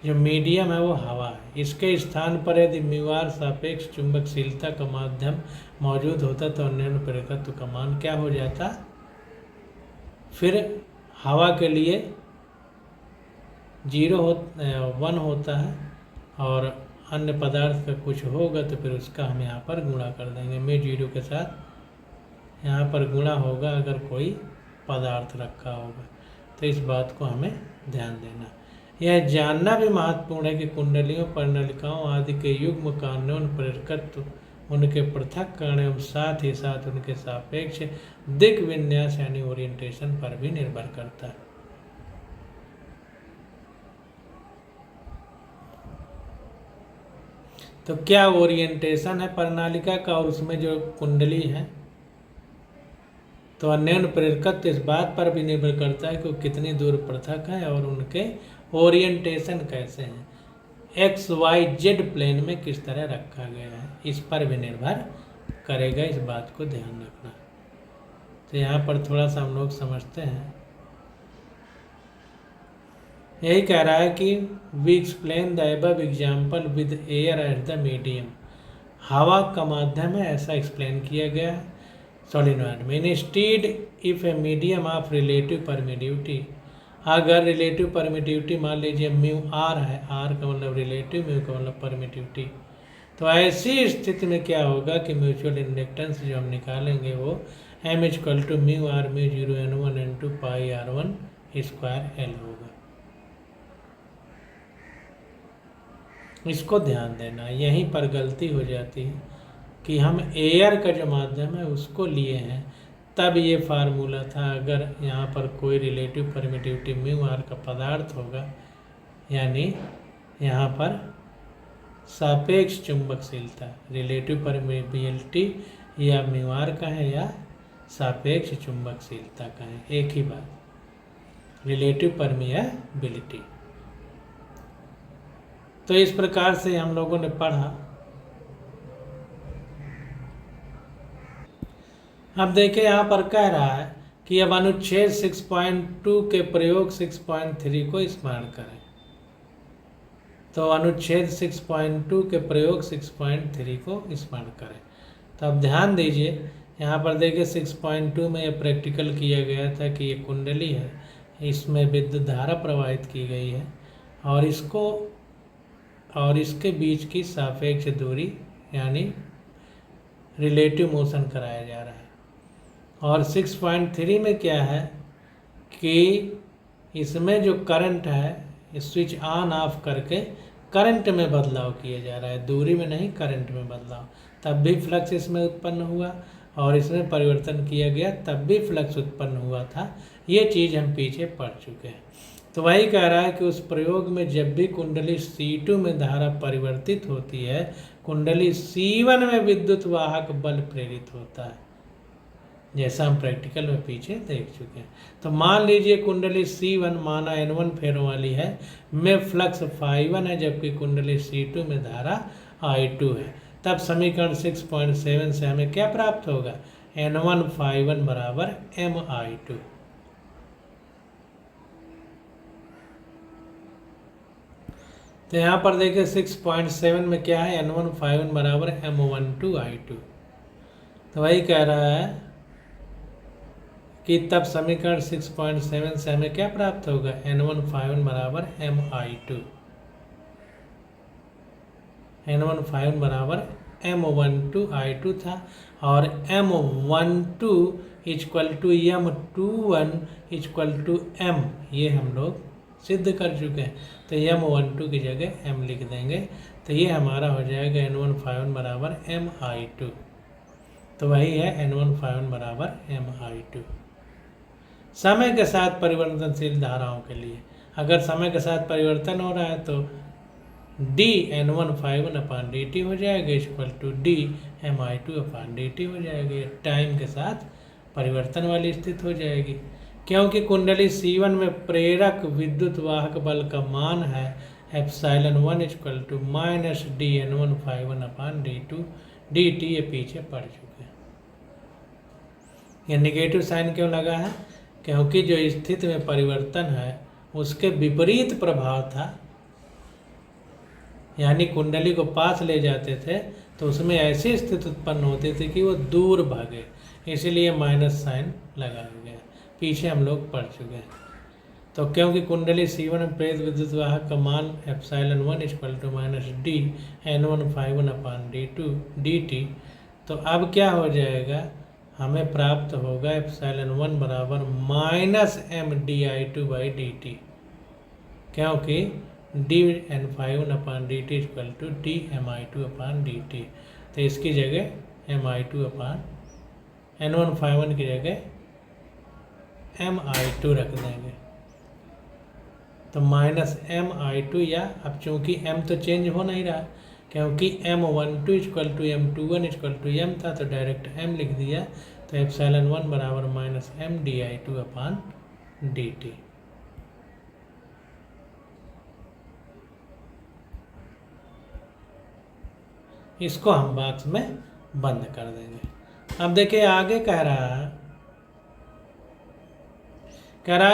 जो मीडियम है वो हवा है, इसके स्थान पर यदि म्यूआर सापेक्ष चुंबकशीलता का माध्यम मौजूद होता तो अन्य प्रेरकत्व का मान क्या हो जाता, फिर हवा के लिए 1 होता है और अन्य पदार्थ का कुछ होगा तो फिर उसका हम यहाँ पर गुणा कर देंगे, में 0 के साथ यहाँ पर गुणा होगा अगर कोई पदार्थ रखा होगा। तो इस बात को हमें ध्यान देना। यह जानना भी महत्वपूर्ण है कि कुंडलियों प्रणालिकाओं आदि के युग्म का अन्योन्य प्रेरकत्व उनके पृथक कण एवं साथ ही साथ उनके सापेक्ष दिक् विन्यास यानी ओरिएंटेशन पर भी निर्भर करता है। तो क्या ओरिएंटेशन है प्रणालिका का और उसमें जो कुंडली है, तो अन्योन्य प्रेरकत्व इस बात पर भी निर्भर करता है कि वो कितनी दूर पृथक है और उनके ओरिएंटेशन कैसे हैं, XYZ प्लेन में किस तरह रखा गया है, इस पर भी निर्भर करेगा। इस बात को ध्यान रखना। तो यहाँ पर थोड़ा सा हम लोग समझते हैं। यही कह रहा है कि we explain the above example with air at the medium, हवा का माध्यम है ऐसा एक्सप्लेन किया गया है सोलिनॉइड में। Instead if a medium of relative permittivity, अगर रिलेटिव परमिटिविटी मान लीजिए म्यू आर है, आर का मतलब रिलेटिव, म्यू का मतलब परमिटिविटी, तो ऐसी स्थिति में क्या होगा कि म्यूचुअल इंडक्टेंस जो हम निकालेंगे वो M = mu r mu 0 N1 N2 pi R1 square L होगा। इसको ध्यान देना, यहीं पर गलती हो जाती है कि हम एयर का जो माध्यम है उसको लिए हैं, तब ये फार्मूला था। अगर यहाँ पर कोई रिलेटिव परमिटिविटी म्यू आर का पदार्थ होगा यानी यहाँ पर सापेक्ष चुंबकशीलता, रिलेटिव परमेबिलिटी या म्यू का है या सापेक्ष चुंबकशीलता का है, एक ही बात, रिलेटिव परमिएबिलिटी। तो इस प्रकार से हम लोगों ने पढ़ा। अब देखिए यहाँ पर कह रहा है कि अब अनुच्छेद 6.2 के प्रयोग 6.3 को स्मरण करें। तो अनुच्छेद 6.2 के प्रयोग 6.3 को स्मरण करें। तो अब ध्यान दीजिए, यहाँ पर देखिए 6.2 में यह प्रैक्टिकल किया गया था कि ये कुंडली है, इसमें विद्युत धारा प्रवाहित की गई है और इसके बीच की सापेक्ष दूरी यानी रिलेटिव मोशन कराया जा रहा है। और 6.3 में क्या है कि इसमें जो करंट है स्विच ऑन ऑफ करके करंट में बदलाव किया जा रहा है, दूरी में नहीं, करंट में बदलाव। तब भी फ्लक्स इसमें उत्पन्न हुआ और इसमें परिवर्तन किया गया, तब भी फ्लक्स उत्पन्न हुआ था। ये चीज़ हम पीछे पढ़ चुके हैं। तो वही कह रहा है कि उस प्रयोग में जब भी कुंडली C2 में धारा परिवर्तित होती है, कुंडली C1 में विद्युत वाहक बल प्रेरित होता है, जैसा हम प्रैक्टिकल में पीछे देख चुके हैं। तो मान लीजिए कुंडली C1 माना N1 फेरों वाली है, में फ्लक्स φ1 है, जबकि कुंडली C2 में धारा I2 है। तब समीकरण 6.7 से हमें क्या प्राप्त होगा? N1 φ1 बराबर MI2। तो यहाँ पर देखिए 6.7 में क्या है, N1 φ1 बराबर M12I2। तो वही कह रहा है कि तब समीकरण 6.7 से हमें क्या प्राप्त होगा? N1 φ1 बराबर MI2, N1 φ1 बराबर M12I2 था और M12 equal to M21 equal to M, ये हम लोग सिद्ध कर चुके हैं। तो M12 की जगह M लिख देंगे, तो ये हमारा हो जाएगा N1 φ1 बराबर MI2। तो वही है N1 φ1 बराबर MI2। समय के साथ परिवर्तनशील धाराओं के लिए अगर समय के साथ परिवर्तन हो रहा है तो dN1 φ1 अपान dt हो जाएगा equal to dMI2 upon dt हो जाएगी। टाइम के साथ परिवर्तन वाली स्थिति हो जाएगी, क्योंकि कुंडली C1 में प्रेरक विद्युत वाहक बल का मान है ε1 equal to minus dN1 φ1 upon dt। ये पीछे पढ़ चुके हैं। ये निगेटिव साइन क्यों लगा है? क्योंकि जो स्थिति में परिवर्तन है उसके विपरीत प्रभाव था, यानी कुंडली को पास ले जाते थे तो उसमें ऐसी स्थिति उत्पन्न होती थी कि वो दूर भागे, इसलिए माइनस साइन लगाया गया। पीछे हम लोग पढ़ चुके हैं। तो क्योंकि कुंडली C1 में प्रेरित विद्युत वाहक का मान ε1 equal to minus dN1 φ1 upon dt, तो अब क्या हो जाएगा? हमें प्राप्त होगा ε1 बराबर माइनस MDI2/dt, क्योंकि dN φ1 upon dt equal to dMI2 upon dt। तो इसकी जगह MI2 अपान N1 φ1 की जगह MI2 रख देंगे, तो माइनस MI2, या अब चूंकि M तो चेंज हो नहीं रहा क्योंकि M12 equal to M21 equal to M था, तो डायरेक्ट M लिख दिया। तो ε1 बराबर माइनस MDI2 अपान dt। इसको हम बॉक्स में बंद कर देंगे। अब देखिए आगे कह रहा है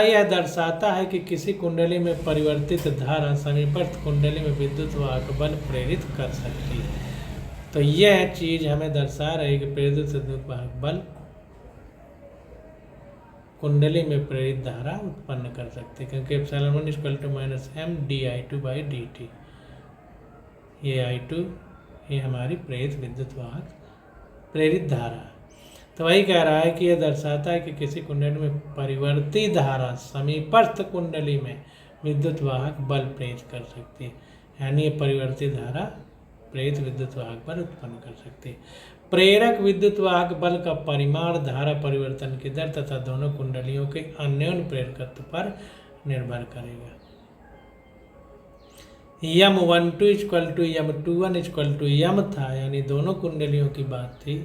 यह दर्शाता है कि किसी कुंडली में परिवर्तित धारा समीपस्थ कुंडली में विद्युत वाहक बल प्रेरित कर सकती है। तो यह चीज हमें दर्शा रही है कि प्रेरित विद्युत वाहक बल कुंडली में प्रेरित धारा उत्पन्न कर सकती है, क्योंकि ε1 इक्वल टू माइनस MDI2/dt। ये I2 ये हमारी प्रेरित विद्युत वाहक प्रेरित धारा है। तो वही कह रहा है कि यह दर्शाता है कि किसी कुंडली में परिवर्ती धारा समीपस्थ कुंडली में विद्युत वाहक बल प्रेरित कर सकती है, यानी ये परिवर्ती धारा प्रेरित विद्युत वाहक बल उत्पन्न कर सकती है। प्रेरक विद्युत वाहक बल का परिमाण धारा परिवर्तन की दर तथा दोनों कुंडलियों के अन्योन्य प्रेरकत्व पर निर्भर करेगा। M 1 2 equal to M 2 1 equal to M था, यानी दोनों कुंडलियों की बात थी।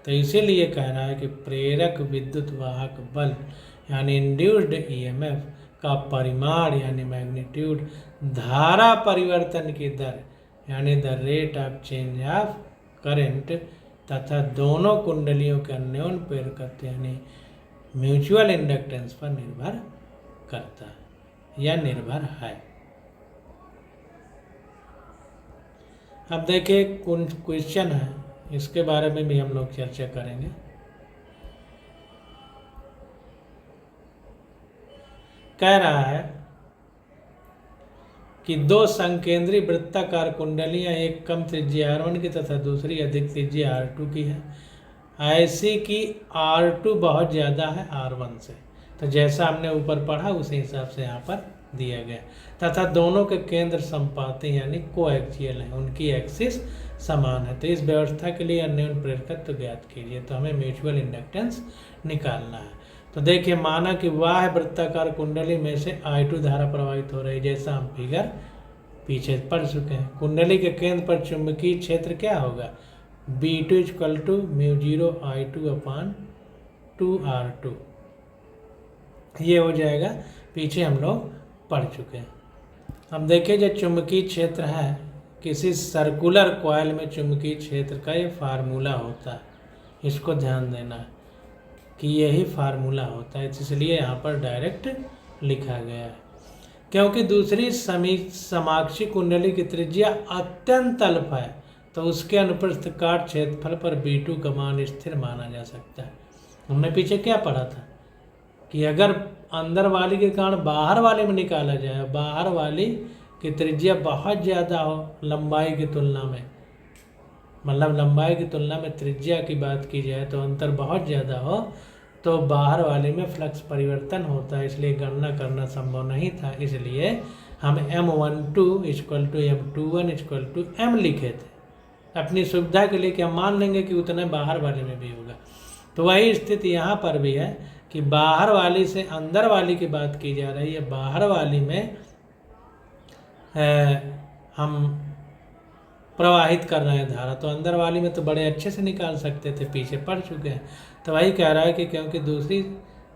तो इसीलिए कह रहा है कि प्रेरक विद्युत वाहक बल यानी इंड्यूस्ड ईएमएफ का परिमाण यानी मैग्नीट्यूड, धारा परिवर्तन की दर यानी the rate of change of current, तथा दोनों कुंडलियों के अन्योन्य प्रेरकत्व यानी म्यूचुअल इंडक्टेंस पर निर्भर करता है या निर्भर है। अब देखिए क्वेश्चन है, इसके बारे में भी हम लोग चर्चा करेंगे। कह रहा है कि दो संकेंद्री वृत्ताकार कुंडलियां, एक कम त्रिज्या R1 की तथा दूसरी अधिक त्रिज्या R2 की है, ऐसी कि R2 बहुत ज़्यादा है R1 से। तो जैसा हमने ऊपर पढ़ा उसी हिसाब से यहाँ पर दिया गया, तथा दोनों के केंद्र संपाती यानी कोएक्सियल हैं, उनकी एक्सिस समान है। तो इस व्यवस्था के लिए अन्योन्य प्रेरकत्व ज्ञात कीजिए। तो हमें म्यूचुअल इंडक्टेंस निकालना है। तो देखिए, माना कि बाह्य वृत्ताकार कुंडली में से I2 धारा प्रवाहित हो रही है, जैसा हम फिगर पीछे पढ़ चुके हैं। कुंडली के केंद्र पर चुंबकीय क्षेत्र क्या होगा, B2 equal to μ0 I2 upon 2R2, ये हो जाएगा, पीछे हम लोग पढ़ चुके हैं। अब देखिए, जो चुंबकीय क्षेत्र है, किसी सर्कुलर कॉइल में चुंबकीय क्षेत्र का ये फार्मूला होता है, इसको ध्यान देना है कि यही फार्मूला होता है, इसलिए यहाँ पर डायरेक्ट लिखा गया है। क्योंकि दूसरी समाक्षी कुंडली की त्रिज्या अत्यंत अल्प है, तो उसके अनुप्रस्थ काट क्षेत्रफल पर B2 का मान स्थिर माना जा सकता है। हमने पीछे क्या पढ़ा था कि अगर अंदर वाली के कारण बाहर वाले में निकाला जाए, बाहर वाली की त्रिज्या बहुत ज़्यादा हो लंबाई की तुलना में, मतलब लंबाई की तुलना में त्रिज्या की बात की जाए तो अंतर बहुत ज़्यादा हो, तो बाहर वाले में फ्लक्स परिवर्तन होता है, इसलिए गणना करना संभव नहीं था। इसलिए हम M12 equal to M21 equal to M लिखे थे अपनी सुविधा के लिए कि हम मान लेंगे कि उतना बाहर वाले में भी होगा। तो वही स्थिति यहाँ पर भी है कि बाहर वाली से अंदर वाली की बात की जा रही है। बाहर वाली में हम प्रवाहित कर रहे हैं धारा, तो अंदर वाली में तो बड़े अच्छे से निकाल सकते थे, पीछे पढ़ चुके हैं। तो वही कह रहा है कि क्योंकि दूसरी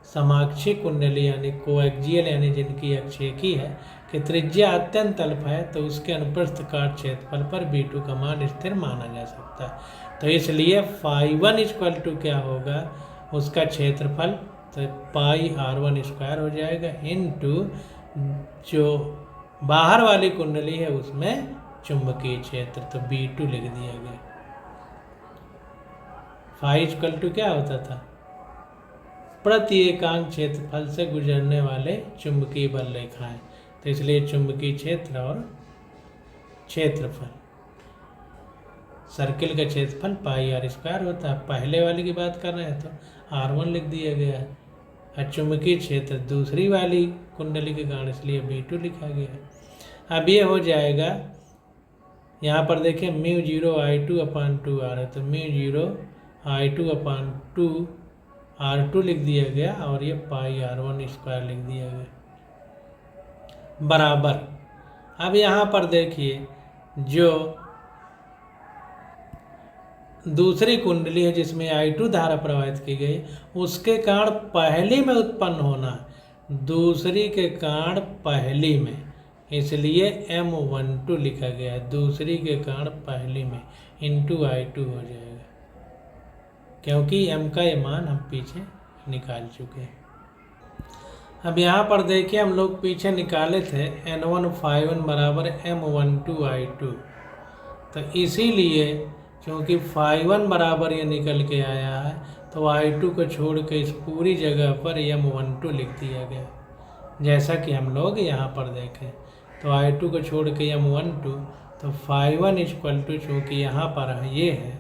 समाक्षी कुंडली यानी कोएक्सियल यानी जिनकी अक्षेकी है कि त्रिज्या अत्यंत अल्प है, तो उसके अनुप्रस्थ काट क्षेत्रफल पर B2 का मान स्थिर माना जा सकता है। तो इसलिए φ1 इक्वल टू क्या होगा, उसका क्षेत्रफल, तो पाई R1 स्क्वायर हो जाएगा इनटू जो बाहर वाली कुंडली है उसमें चुंबकीय क्षेत्र, तो B2 लिख दिया गया। फाई इक्वल टू क्या होता था, प्रति एकांक क्षेत्रफल से गुजरने वाले चुंबकीय बल रेखाएं, तो इसलिए चुंबकीय क्षेत्र और क्षेत्रफल, सर्किल का क्षेत्रफल पाई R स्क्वायर होता है। पहले वाली की बात कर रहे हैं तो R1 लिख दिया गया है, और चुंबकीय क्षेत्र दूसरी वाली कुंडली के कारण इसलिए B2 लिखा गया है। अब ये हो जाएगा, यहाँ पर देखिए μ0 I2 अपान 2R है, तो μ0 I2 अपान 2R2 लिख दिया गया, और ये पाई R1 स्क्वायर लिख दिया गया बराबर। अब यहाँ पर देखिए, जो दूसरी कुंडली है जिसमें I2 धारा प्रवाहित की गई, उसके कारण पहली में उत्पन्न होना है, दूसरी के कारण पहली में, इसलिए M12 लिखा गया है, दूसरी के कारण पहली में इंटू I2 हो जाएगा, क्योंकि M का ये मान हम पीछे निकाल चुके हैं। अब यहाँ पर देखिए, हम लोग पीछे निकाले थे N1 φ1 बराबर M12 I2, तो इसीलिए क्योंकि φ1 बराबर ये निकल के आया है, तो I2 को छोड़ के इस पूरी जगह पर M12 लिख दिया गया, जैसा कि हम लोग यहाँ पर देखें। तो I2 को छोड़ के M12, तो φ1 इक्वल टू, चूँकि यहाँ पर ये है,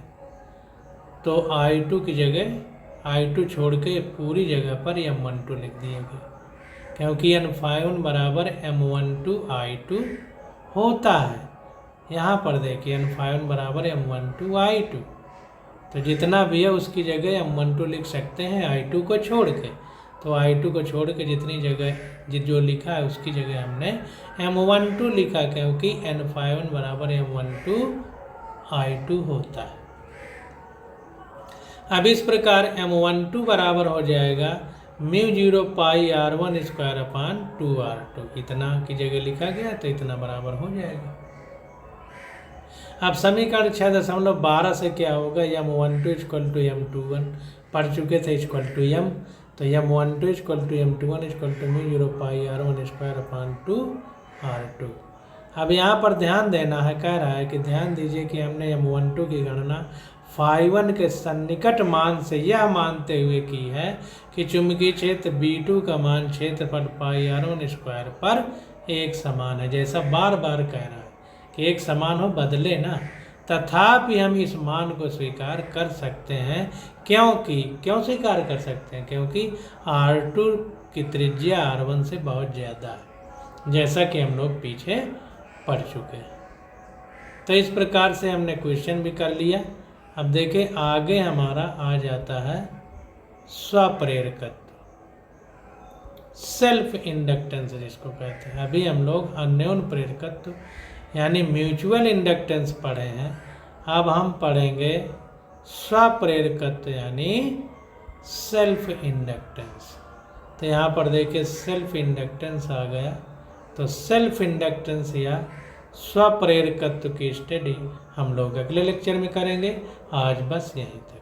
तो I2 की जगह I2 छोड़ के पूरी जगह पर M12 लिख दिया गया, क्योंकि N φ1 बराबर M12 I2 होता है। यहाँ पर देखिए N φ1 बराबर M12 I2, तो जितना भी है उसकी जगह M12 लिख सकते हैं I2 को छोड़ के। तो I2 को छोड़ के जितनी जगह जो लिखा है उसकी जगह हमने M12 लिखा, क्योंकि N51 बराबर M12 I2 होता है। अब इस प्रकार M12 बराबर हो जाएगा μ0 pi R1 square upon 2R2, इतना की जगह लिखा गया तो इतना बराबर हो जाएगा। अब समीकरण 6.12 से क्या होगा, M12 इक्वल टू M21 पढ़ चुके थे, इक्वल टू M, तो M12 equal to M21 equal to μ0 pi R1 square upon 2R2। अब यहाँ पर ध्यान देना है, कह रहा है कि ध्यान दीजिए कि हमने M12 की गणना φ1 के सन्निकट मान से यह मानते हुए की है कि चुंबकीय क्षेत्र B2 का मान क्षेत्रफल पाई R1 स्क्वायर पर एक समान है। जैसा बार बार कह रहा है कि एक समान हो, बदले ना, तथापि हम इस मान को स्वीकार कर सकते हैं। क्यों स्वीकार कर सकते हैं? क्योंकि R2 की त्रिज्या R1 से बहुत ज़्यादा है, जैसा कि हम लोग पीछे पढ़ चुके हैं। तो इस प्रकार से हमने क्वेश्चन भी कर लिया। अब देखें आगे हमारा आ जाता है स्वप्रेरकत्व, सेल्फ इंडक्टेंस जिसको कहते हैं। अभी हम लोग अन्योन प्रेरकत्व यानी म्यूचुअल इंडक्टेंस पढ़े हैं, अब हम पढ़ेंगे स्वप्रेरकत्व यानी सेल्फ इंडक्टेंस। तो यहाँ पर देखिए सेल्फ इंडक्टेंस आ गया, तो सेल्फ इंडक्टेंस या स्वप्रेरकत्व की स्टडी हम लोग अगले लेक्चर में करेंगे। आज बस यहीं तक।